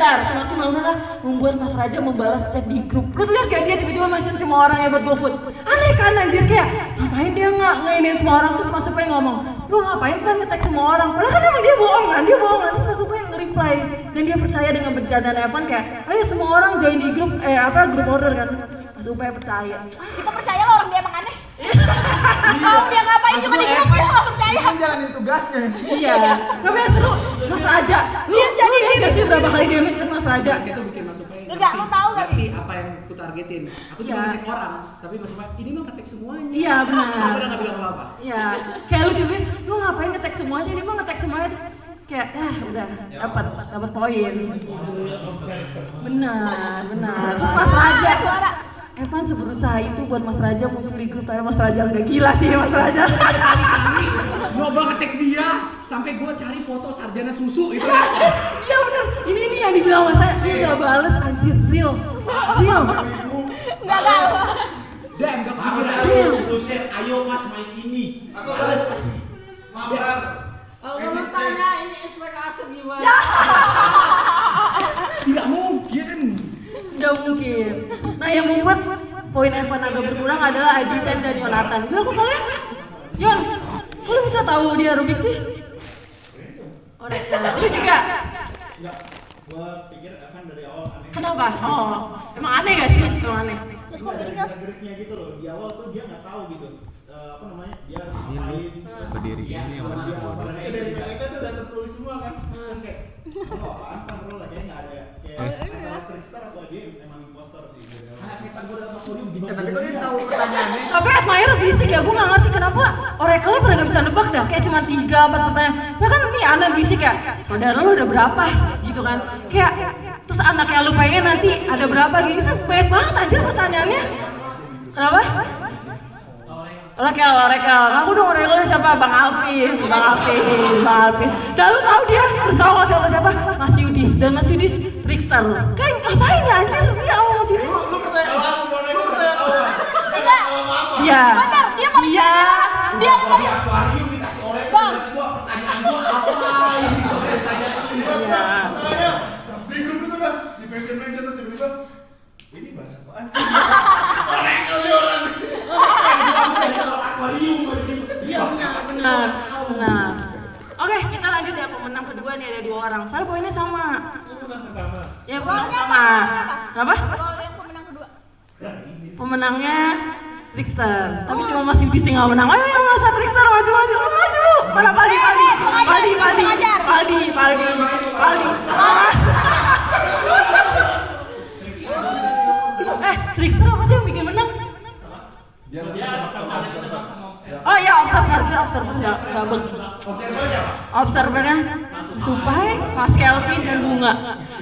Semaksimal mungkin lah membuat Mas Raja membalas chat di grup. Lu tuh lihat gak dia tiba-tiba mention semua orang yang buat GoFood. Aneh kan anjir, kayak ngapain dia ngeinin semua orang, terus Mas Supaya ngomong, lu ngapain Van nge-tag semua orang? Padahal kan emang dia bohong terus Mas Supaya nge-reply. Dan dia percaya dengan bercandaan Evan kayak, ayo semua orang join di grup grup order kan. Mas Supaya percaya. Kita percaya lo orang dia emang aneh. Mau dia ngapain juga di grup dia nggak percaya. Kan jalanin tugasnya sih. Iya, tapi yang seru Mas Raja. Lu lihat gak sih berapa kali dia mention Mas Raja? Itu bikin Mas Supaya Enggak, lu tahu gak ngerti nih? apa yang ku targetin. Aku cuma Iya. ngetik orang, tapi Mas Supaya ini mah ngetik semuanya. Iya, benar. Aku udah nggak bilang apa-apa. Iya, kayak lu juga, lu ngapain ngetek semuanya? Ini mah ngetek semuanya terus kayak udah dapat poin. Benar. Terus Mas Raja, Evan seberusaha itu buat Mas Raja muncul di grup, tapi Mas Raja udah gila sih Mas Raja. Nyoba ngetek dia, sampai gua cari foto sarjana susu itu. Iya bener, ini yang dibilang Mas Raja, lu udah bales anjir, real. Enggak tahu. Dan gak kepikiran. Ayo Mas main ini. Atau balas lagi. Mabar. Kalau tanya ini ekspektasi gimana? Tidak mungkin. Tidak mungkin. Nah yang membuat poin Evan agak berkurang adalah ID send dari Yonatan. Bilang kok kalian? Yon, kok lu bisa tahu dia Rubik sih? Lu juga? Enggak, gua pikir Evan dari awal aneh. Kenapa? Oh, emang aneh gak sih? Emang aneh. Terus kok gini guys? Gerak-geriknya gitu loh, di awal tuh dia nggak tahu gitu. Dia harus ngapain. Berdiri ini yang mana? Dari PPT tuh udah tertulis semua kan. Terus kayak, apaan kan lo lah kayaknya nggak ada kayak antara trickster atau dia emang impostor sih. Setan gua dalam podium gimana? Tapi kok dia tahu pertanyaannya? Tapi Admire berisik ya, gue gak ngerti kenapa Oracle pada gak bisa nebak dah. Kayak cuma 3-4 pertanyaan. Ya kan ini anak berisik ya, saudara lu udah berapa? Gitu kan. Kayak, terus anaknya lu pengen nanti ada berapa gitu. Banyak banget aja pertanyaannya. Kenapa? Oracle. Aku dong Oracle siapa? Bang Alvin. Dan lu tahu dia harus tahu siapa? Mas Yudis. Dan Mas Yudis trickster. Kayak ngapain ya anjir? Ya Allah Mas Yudis. Lu pertanyaan apa? Enggak. Iya. Benar, dia paling Iya. Dia paling Akuarium dikasih orang. Bang. Tiba-tiba pertanyaan gua apa? Tiba-tiba masalahnya di grup itu dah di mention terus tiba-tiba ini bahasa apaan sih? Oracle nih orang. Akuarium begitu. Iya benar. Oke, kita lanjut ya, pemenang kedua nih ada 2 orang. Saya poinnya sama. Ya pemenang pertama. Kenapa? Kalau yang pemenang kedua. Pemenangnya Trickster. Tapi cuma Mas Yudi sih nggak menang. Ayo yang masa Trickster maju. Mana Paldi. Trickster apa sih yang bikin menang? Oh iya, observernya Supai, Mas Kelvin dan Bunga.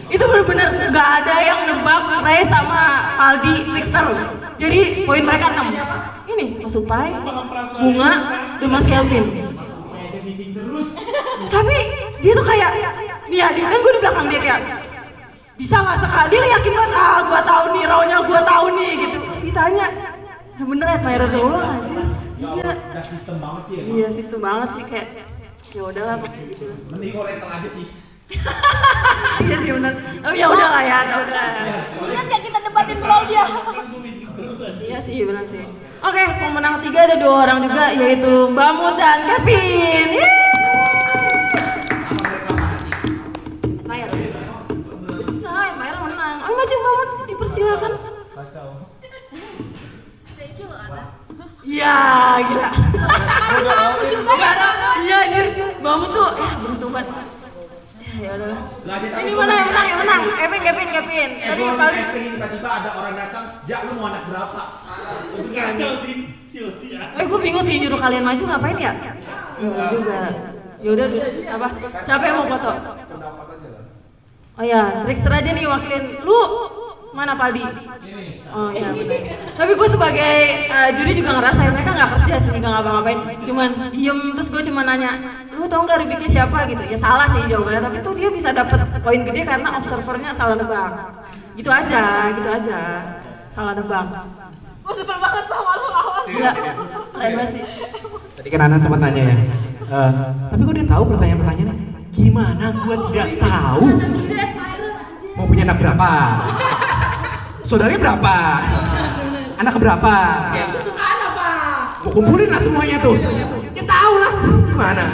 Itu benar-benar nggak ada yang nebak Ray sama Aldi Trickster. Jadi poin mereka 6. Ini Mas Supai, Bunga, dan Mas Kelvin. Tapi dia tuh kayak, dia kan gue di belakang dia kayak bisa nggak sekali dia yakin banget, gue tahu nih rawnya, gue tahu nih gitu. Terus ditanya, bener Admire doang anjir. Iya. Sistem banget ya. Iya, sistem banget sih kayak ya udahlah pokoknya gitu. Mending Oracle aja sih. Iya sih benar. Tapi ya udah lah ya, udah. Ingat ya kita debatin Claudia. Iya sih benar sih. Oke, pemenang ketiga ada 2 orang juga yaitu Mbak Mut dan Kevin. Mayer. Bisa, Mayer menang. Maju Mbak Mut, dipersilakan. Iya, gila. Iya, ini Bamu tuh beruntung banget. Ya udahlah. Ini mana yang menang? Kevin. Tadi paling tiba-tiba ada orang datang, "Jak, lu mau anak berapa?" Kacau sih, sia-sia. gue bingung sih nyuruh kalian maju ngapain ya? Iya juga. Ya udah apa? Siapa yang mau foto? Oh ya, Trickster aja nih wakilin. Lu mana Paldi? Oh iya benar. Tapi gue sebagai juri juga ngerasain mereka nggak kerja sih, nggak ngapa-ngapain. Cuman diem terus gue cuma nanya, lu tau nggak rebicknya siapa gitu? Ya salah sih jawabannya, tapi tuh dia bisa dapet poin gede karena observernya salah nebak. Gitu aja. Salah nebak. Gue sebel banget sama lu, awas. Gila, keren banget sih. Tadi kan Anan sempat nanya ya. Tapi kok dia tahu pertanyaan-pertanyaannya? Gimana gua tidak tahu? Mau punya anak berapa? Saudaranya berapa? Anak berapa? Kesukaan apa? Gua kumpulin lah semuanya tuh. Ya tahu lah. Gimana?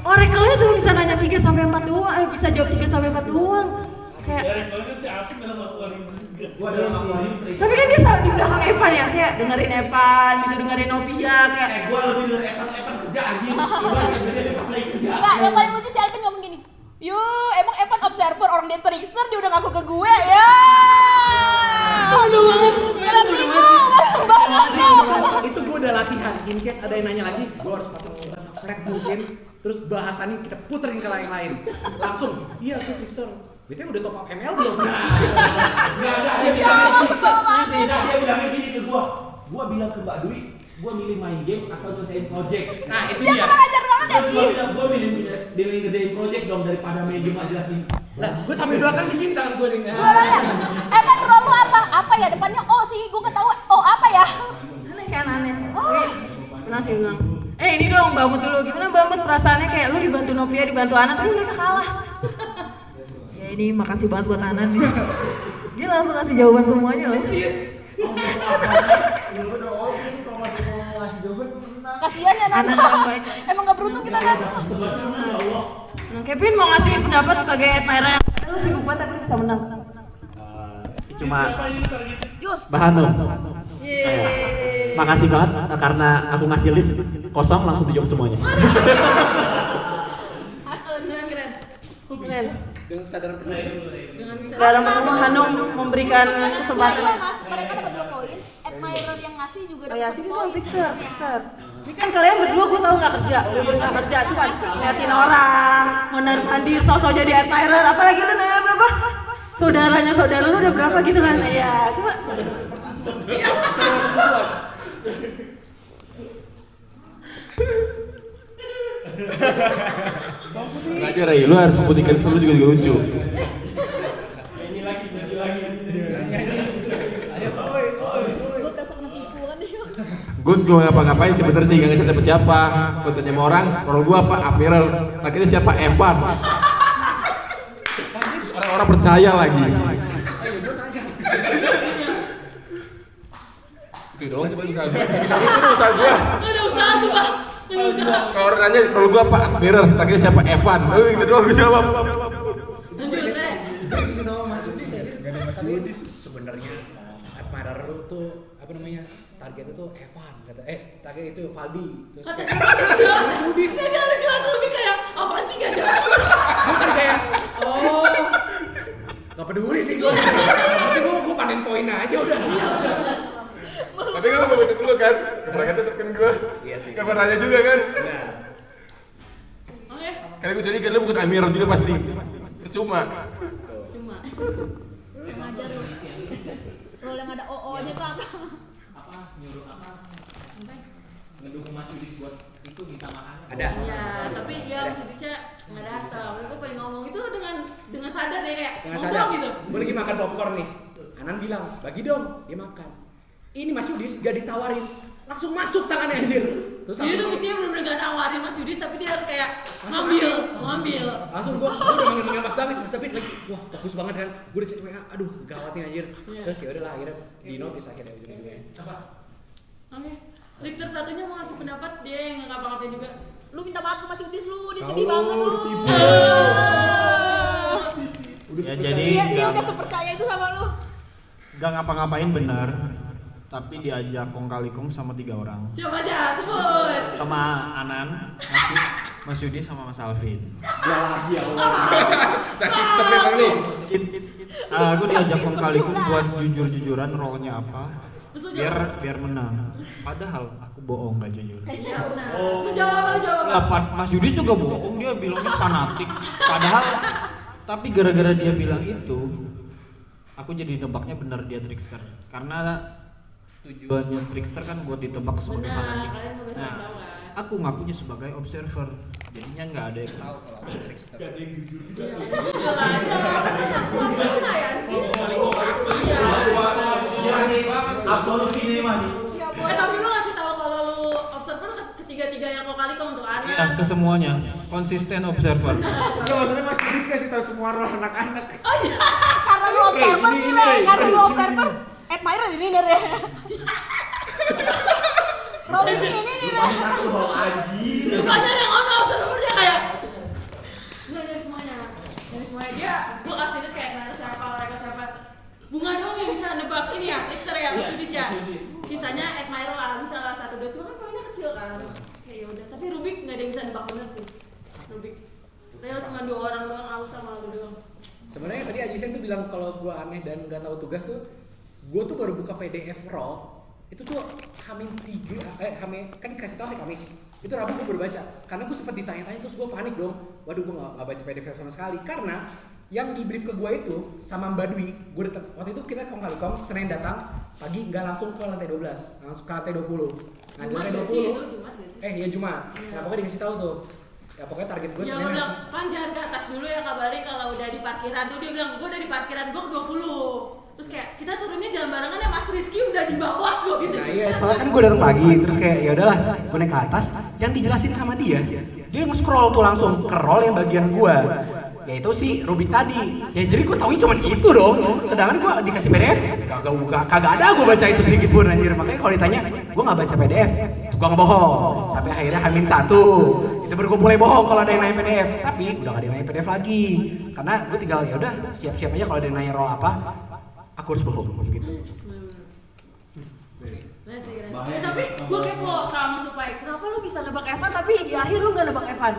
Oracle-nya cuma bisa nanya 3-4 doang, bisa jawab 3-4 doang. Kayak tapi kan dia selalu di belakang Evan ya, kayak dengerin Evan, gitu dengerin Novia, kayak Gua lebih dengerin Evan kerja anjing. Enggak, yang paling lucu si Alvin ngomong gini. Yo, emang Evan observer, orang dia trickster, dia udah ngaku ke gue ya. Aduh banget. Itu gue udah latihan. In case ada yang nanya lagi, gue harus pasang bahasa flat mungkin. Terus bahasannya kita puterin ke lain-lain. Langsung, iya tuh trickster. Betul udah top up ML belum? Dia bilangnya gini ke gua bilang ke Mbak Dwi, gua milih main game atau nyelesain project. Nah itu Dia dia. kurang ajar banget ya. Gua milih ngerjain project dong daripada main game aja jelasin. Lah, gue sambil doakan dingin tangan gue dengan. Evan role lu apa? Apa ya depannya O sih, gue ketahuan. Oh apa ya? Aneh kan aneh. Menang sih menang. Ini dong Mbak Mut dulu. Gimana Mbak Mut perasaannya kayak lu dibantu Novia, dibantu Ana, tapi mereka kalah. Ya ini makasih banget buat Ana nih. Dia langsung kasih jawaban semuanya loh. Kasian ya Nana. Emang gak beruntung kita kan? Nah, Kevin mau ngasih pendapat sebagai admirer. Lu sibuk banget tapi bisa menang. Cuma Yus. Bahanu. Yeay. Makasih banget karena aku ngasih list kosong langsung dijawab semuanya. Keren. Dengan kesadaran penuh. Dalam penuh Hanum memberikan kesempatan. Mereka dapat 2 poin. Admirer yang ngasih juga dapat. Oh ya, sini tuh Trickster. Ini kan kalian berdua gue tau gak kerja, bener-bener gak kerja, cuma ngeliatin orang, mondar-mandir, sosok jadi admirer, apalagi lu nanya berapa? Saudaranya saudara lu udah berapa gitu kan? Ya, cuma Belajar Ray, lu harus membuktikan lu juga lucu. Gue kesel ketipuan dia. Gue cuma ngapa-ngapain sih bener sih, gak ngechat siapa. Gue tanya sama orang, role gue apa? Admiral. Akhirnya siapa? Evan. Terus orang-orang percaya lagi. Itu doang sih usaha gue. Itu usaha gue. ada usaha tuh Pak. Kalau orang nanya role gue apa? Admiral. Akhirnya siapa? Evan. Itu doang gue jawab. Itu nama Mas Yudi tapi sebenarnya admirer lu tuh apa namanya? Target itu Evan kata target itu Valdi terus Mas Yudi saya ada jelas lebih kayak apaan sih gak jelas. bukan kayak gak peduli sih gue tapi gue panen poin aja udah. Tapi kan lu baca dulu kan? Pernah ngechat kan gue? Iya sih. Gak pernah nanya juga kan? Nah. Oke. Karena gue curiga lu bukan Admiral juga pasti. Percuma. Ngajar lu. Role yang ada OO-nya tuh apa? Apa nyuruh apa? Ngedukung Mas Yudi buat itu minta makan. Ada. Ya, tapi ya Mas Yudisnya nggak datang. Gue pengen ngomong itu dengan sadar ya kayak Dengan ngomong sadar. gitu. Gue lagi makan popcorn nih. Anan bilang, bagi dong, dia makan. Ini Mas Yudis gak ditawarin, langsung masuk tangannya anjir. Terus Dia tuh langsung mestinya bener-bener gak nawarin Mas Yudis, tapi dia harus kayak ngambil. langsung gue udah manggil Mas David lagi, wah bagus banget kan. Gue udah chat WA, aduh gawat nih anjir. Iya. Terus ya udahlah akhirnya di notice akhirnya ujung-ujungnya. Apa? Oke. Richter satunya mau ngasih pendapat, dia yang nggak ngapa-ngapain juga. Lu minta maaf ke Mas Yudis lu, dia sedih banget lu. Ya jadi Dia udah sepercaya itu sama lu. gak ngapa-ngapain benar. tapi diajak kong kali kong sama 3 orang. Siapa aja? Sebut. Sama Anan, Mas Yudi sama Mas Alvin. Dia lagi ya Allah. Sistem memang nih. Aku diajak kong kali kong buat jujur-jujuran role-nya apa. Biar menang. Padahal aku bohong gak jujur. Iya benar. Lu jawab. Lah, Mas Yudi juga bohong, dia bilangnya fanatik. Padahal tapi gara-gara dia bilang itu, aku jadi nebaknya benar dia trickster. Karena tujuannya trickster kan buat ditebak sebagai fanatik. Nah, aku ngakunya sebagai observer. Jadinya nggak ada yang tahu kalau aku trickster. Gak ada yang jujur juga. Absolusi ini mah nih. Tapi lu ngasih tahu kalau lu observer ketiga-tiga yang kali kau untuk anak. Iya, ke semuanya. Konsisten observer. Enggak, maksudnya Mas Yudi kasih tahu semua roh anak-anak. Oh iya, karena lu observer nih, karena lu observer. Admirer ini nih ya. Robin ini nih deh. Bukannya yang ono observernya kayak. Dari semuanya dia, gua kasih dia kayak mana siapa mereka siapa. Bunga dong yang bisa nebak ini ya, trickster ya, Sudis ya. Sisanya admirer lah, bisa lah 1, 2, cuma kan poinnya kecil kan. Kayak yaudah, tapi Rubik nggak ada yang bisa nebak bener sih. Rubik, Real cuma 2 orang doang, aku sama lu doang. Sebenarnya tadi Ajisen tuh bilang kalau gua aneh dan nggak tahu tugas tuh, gua tuh baru buka PDF roll itu tuh Hamin kan dikasih tahu hari Kamis. Itu Rabu gua baru baca. Karena gua sempat ditanya-tanya terus gua panik dong. Waduh, gua nggak baca PDF sama sekali karena yang di brief ke gua itu sama Mbak Dwi, gua waktu itu kita kong kali kong Senin datang pagi nggak langsung ke lantai 12, langsung ke lantai 20. Nah di lantai 20 Jumat. Nah pokoknya dikasih tahu tuh. Ya pokoknya target gue Senin. Dia bilang, "Pan jangan ke atas dulu ya, kabarin kalau udah di parkiran." Tuh dia bilang, "Gua udah di parkiran, gua ke 20." Terus kayak kita turunnya jalan barengan ya, Mas Rizky udah di bawah gua gitu. Nah iya, soalnya kan gue datang pagi, terus kayak ya udahlah, gue naik ke atas. Yang dijelasin sama dia nge-scroll tuh langsung ke roll yang bagian gue, yaitu si Rubik tadi. Ya jadi gue taunya cuma itu dong. Sedangkan gue dikasih PDF, kagak ada gue baca itu sedikit pun anjir. Makanya kalau ditanya, gue nggak baca PDF, gue ngebohong. Sampai akhirnya Hamin 1, itu baru gue mulai bohong kalau ada yang nanya PDF. Tapi udah gak ada yang nanya PDF lagi, karena gue tinggal ya udah siap-siap aja kalau ada yang nanya roll apa. Aku harus bohong gitu. Tapi gue kepo sama Supai, kenapa lu bisa nebak Evan tapi di akhir lu gak nebak Evan?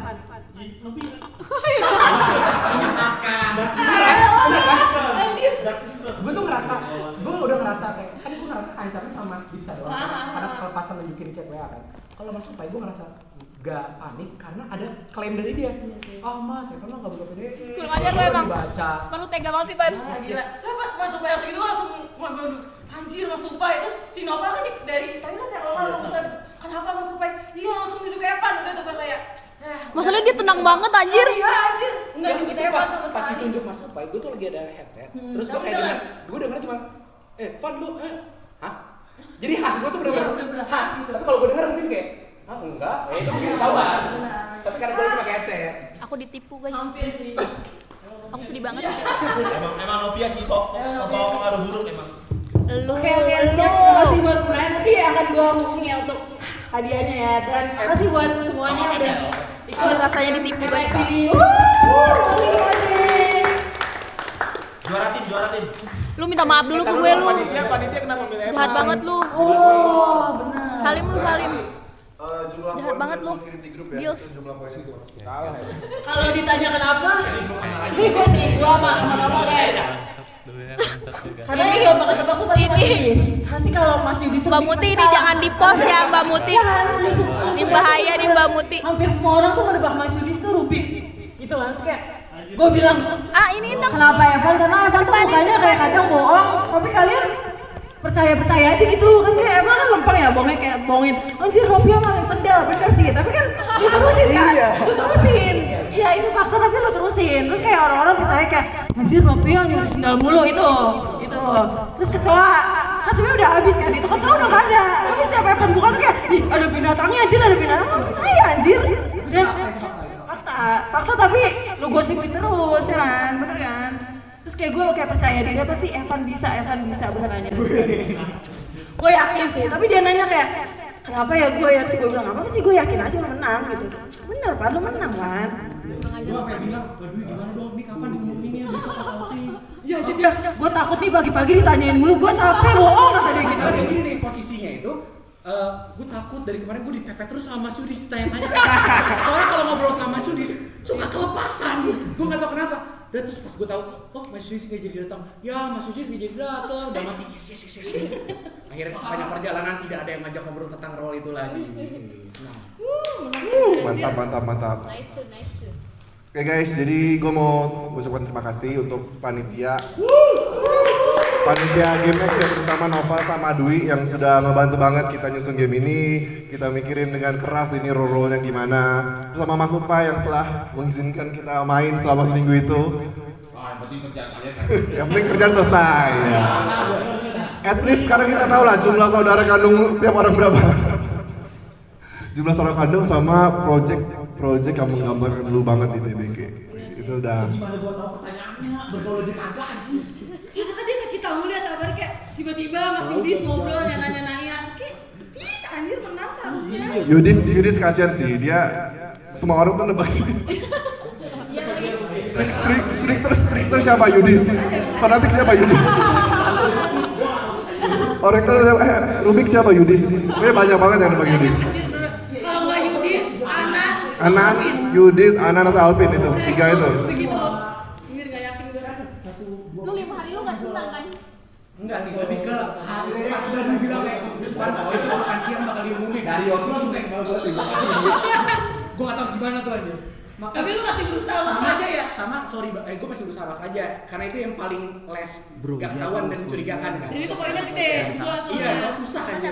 Gue tuh ngerasa, gue udah ngerasa kayak, kan gue ngerasa kancamnya sama Mas Dipta doang karena kelepasan nunjukin chat WA kan. Kalau Mas Supai gue ngerasa gak panik karena ada klaim dari dia. Oh Mas, Evan lo gak buka PDF. Kurang aja gue emang. Baca. Lu tega banget sih, Pak. Gila. Saya pas Mas Supai gitu langsung ngomong, anjir Mas Supai. Terus si Nopal kan dari tadi kan kayak lo kenapa Mas Supai? Iya langsung duduk Evan. Udah tuh gue kayak masalahnya dia tenang banget anjir. Iya anjir. Enggak juga Evan sama sekali. Pas ditunjuk Mas Supai, gue tuh lagi ada headset. Terus gue kayak denger cuma Van lu hah? Jadi gue tuh bener-bener hah. Tapi kalau gue denger mungkin kayak enggak, itu mungkin ketahuan. Tapi karena gue lagi pakai headset. Aku ditipu guys. Hampir sih. Aku sedih banget. Emang Novia sih kok membawa pengaruh buruk emang. Oke, siap. Makasih buat kalian. Nanti akan gua hubungi untuk hadiahnya ya. Dan makasih buat semuanya udah ikut. Rasanya ditipu guys. Juara tim. Lu minta maaf dulu ke gue lu. Panitia kenapa milih Evan? Jahat banget lu. Oh, benar. Salim. Jumlah Jahat banget lu. kirim di grup ya. Deals. Jumlah poin itu. Kalah ya. Kalau ditanya kenapa? Ini gua sama kayak. Karena ini gak bakal tebak tuh pasti kalau masih di Mbak Muti ini jangan di post ya Mbak Muti. Ini bahaya nih Mbak Muti. Hampir semua orang tuh menebak Mas Yudis tuh Rubik. Gitu kan, kayak gue bilang, Ini enak. kenapa Evan? Karena Evan tuh mukanya kayak kadang bohong, tapi kalian percaya aja gitu kan, kayak Evan kan lempeng ya, bohongnya kayak bohongin anjir Robia maling sendal, bener sih, tapi kan lu terusin kan, iya itu fakta tapi lu terusin, terus kayak orang-orang percaya kayak anjir Robia nyuruh sendal mulu itu, terus kecoa, kan sebenernya udah habis kan, itu kecoa udah gak ada, tapi siapa Evan buka tuh kayak, ih ada binatangnya anjir, gak percaya anjir, dan fakta tapi lu gosipin terus ya kan, bener kan? Terus kayak gue kayak percaya dia pasti Evan bisa bener nanya. Gue yakin sih, tapi dia nanya kayak kenapa ya gue ya, sih gue bilang apa sih, gue yakin aja lo menang gitu. Bener Pak, lo menang kan? Gue apa yang bilang, waduh gimana dong, ini kapan diumuminnya besok pas outing? dia aja dia, gue takut nih pagi-pagi ditanyain mulu, gue capek bohong kata dia gitu. Kayak gini nih posisinya itu, gue takut dari kemarin gue dipepet terus sama Mas Yudis tanya-tanya. Soalnya kalau ngobrol sama Mas Yudis suka kelepasan, gue nggak tahu kenapa. Dan terus pas gue tahu, oh Mas Yudis nggak jadi datang, ya Mas Yudis nggak jadi datang, udah mati yes. Akhirnya sepanjang perjalanan tidak ada yang ngajak ngobrol tentang role itu lagi. Senang. Mantap. Oke guys, jadi gue mau ucapkan terima kasih untuk panitia GameX yang terutama Nova sama Dwi yang sudah ngebantu banget kita nyusun game ini. Kita mikirin dengan keras ini role-nya gimana. Terus sama Mas Upa yang telah mengizinkan kita main selama seminggu itu. Yang penting kerjaan selesai ya. At least sekarang kita tahu lah jumlah saudara kandung tiap orang berapa. Jumlah saudara kandung sama project yang menggambarkan lu banget di TBK. Itu udah. Gimana gua tahu pertanyaannya? Bergaul aja kagak anjing. Ya kan dia kita ngeliat kabar kayak tiba-tiba Mas Yudis ngobrol yang nanya-nanya. Kayak bisa anjir menang seharusnya. Yudis kasihan sih, dia semua orang tuh nebak sih. Trickster siapa Yudis? Fanatik siapa Yudis? Oracle siapa? Rubik siapa Yudis? Banyak banget yang nebak Yudis. Kalau nggak Yudis, Anan, Yudis, Anan atau Alvin itu, tiga itu. Begitu. Mir nggak yakin gue. Lu 5 hari lu nggak tenang kan? Enggak sih, lebih ke hari pas udah dibilang kayak besok makan siang bakal diumumin. Dari Yosua langsung kayak gue nggak tahu gimana tuh aja. Tapi lu masih berusaha sama aja ya? Sama, sorry, gue masih berusaha aja karena itu yang paling less gak ketahuan dan mencurigakan kan. Jadi itu poinnya gede. Iya, soal susah aja.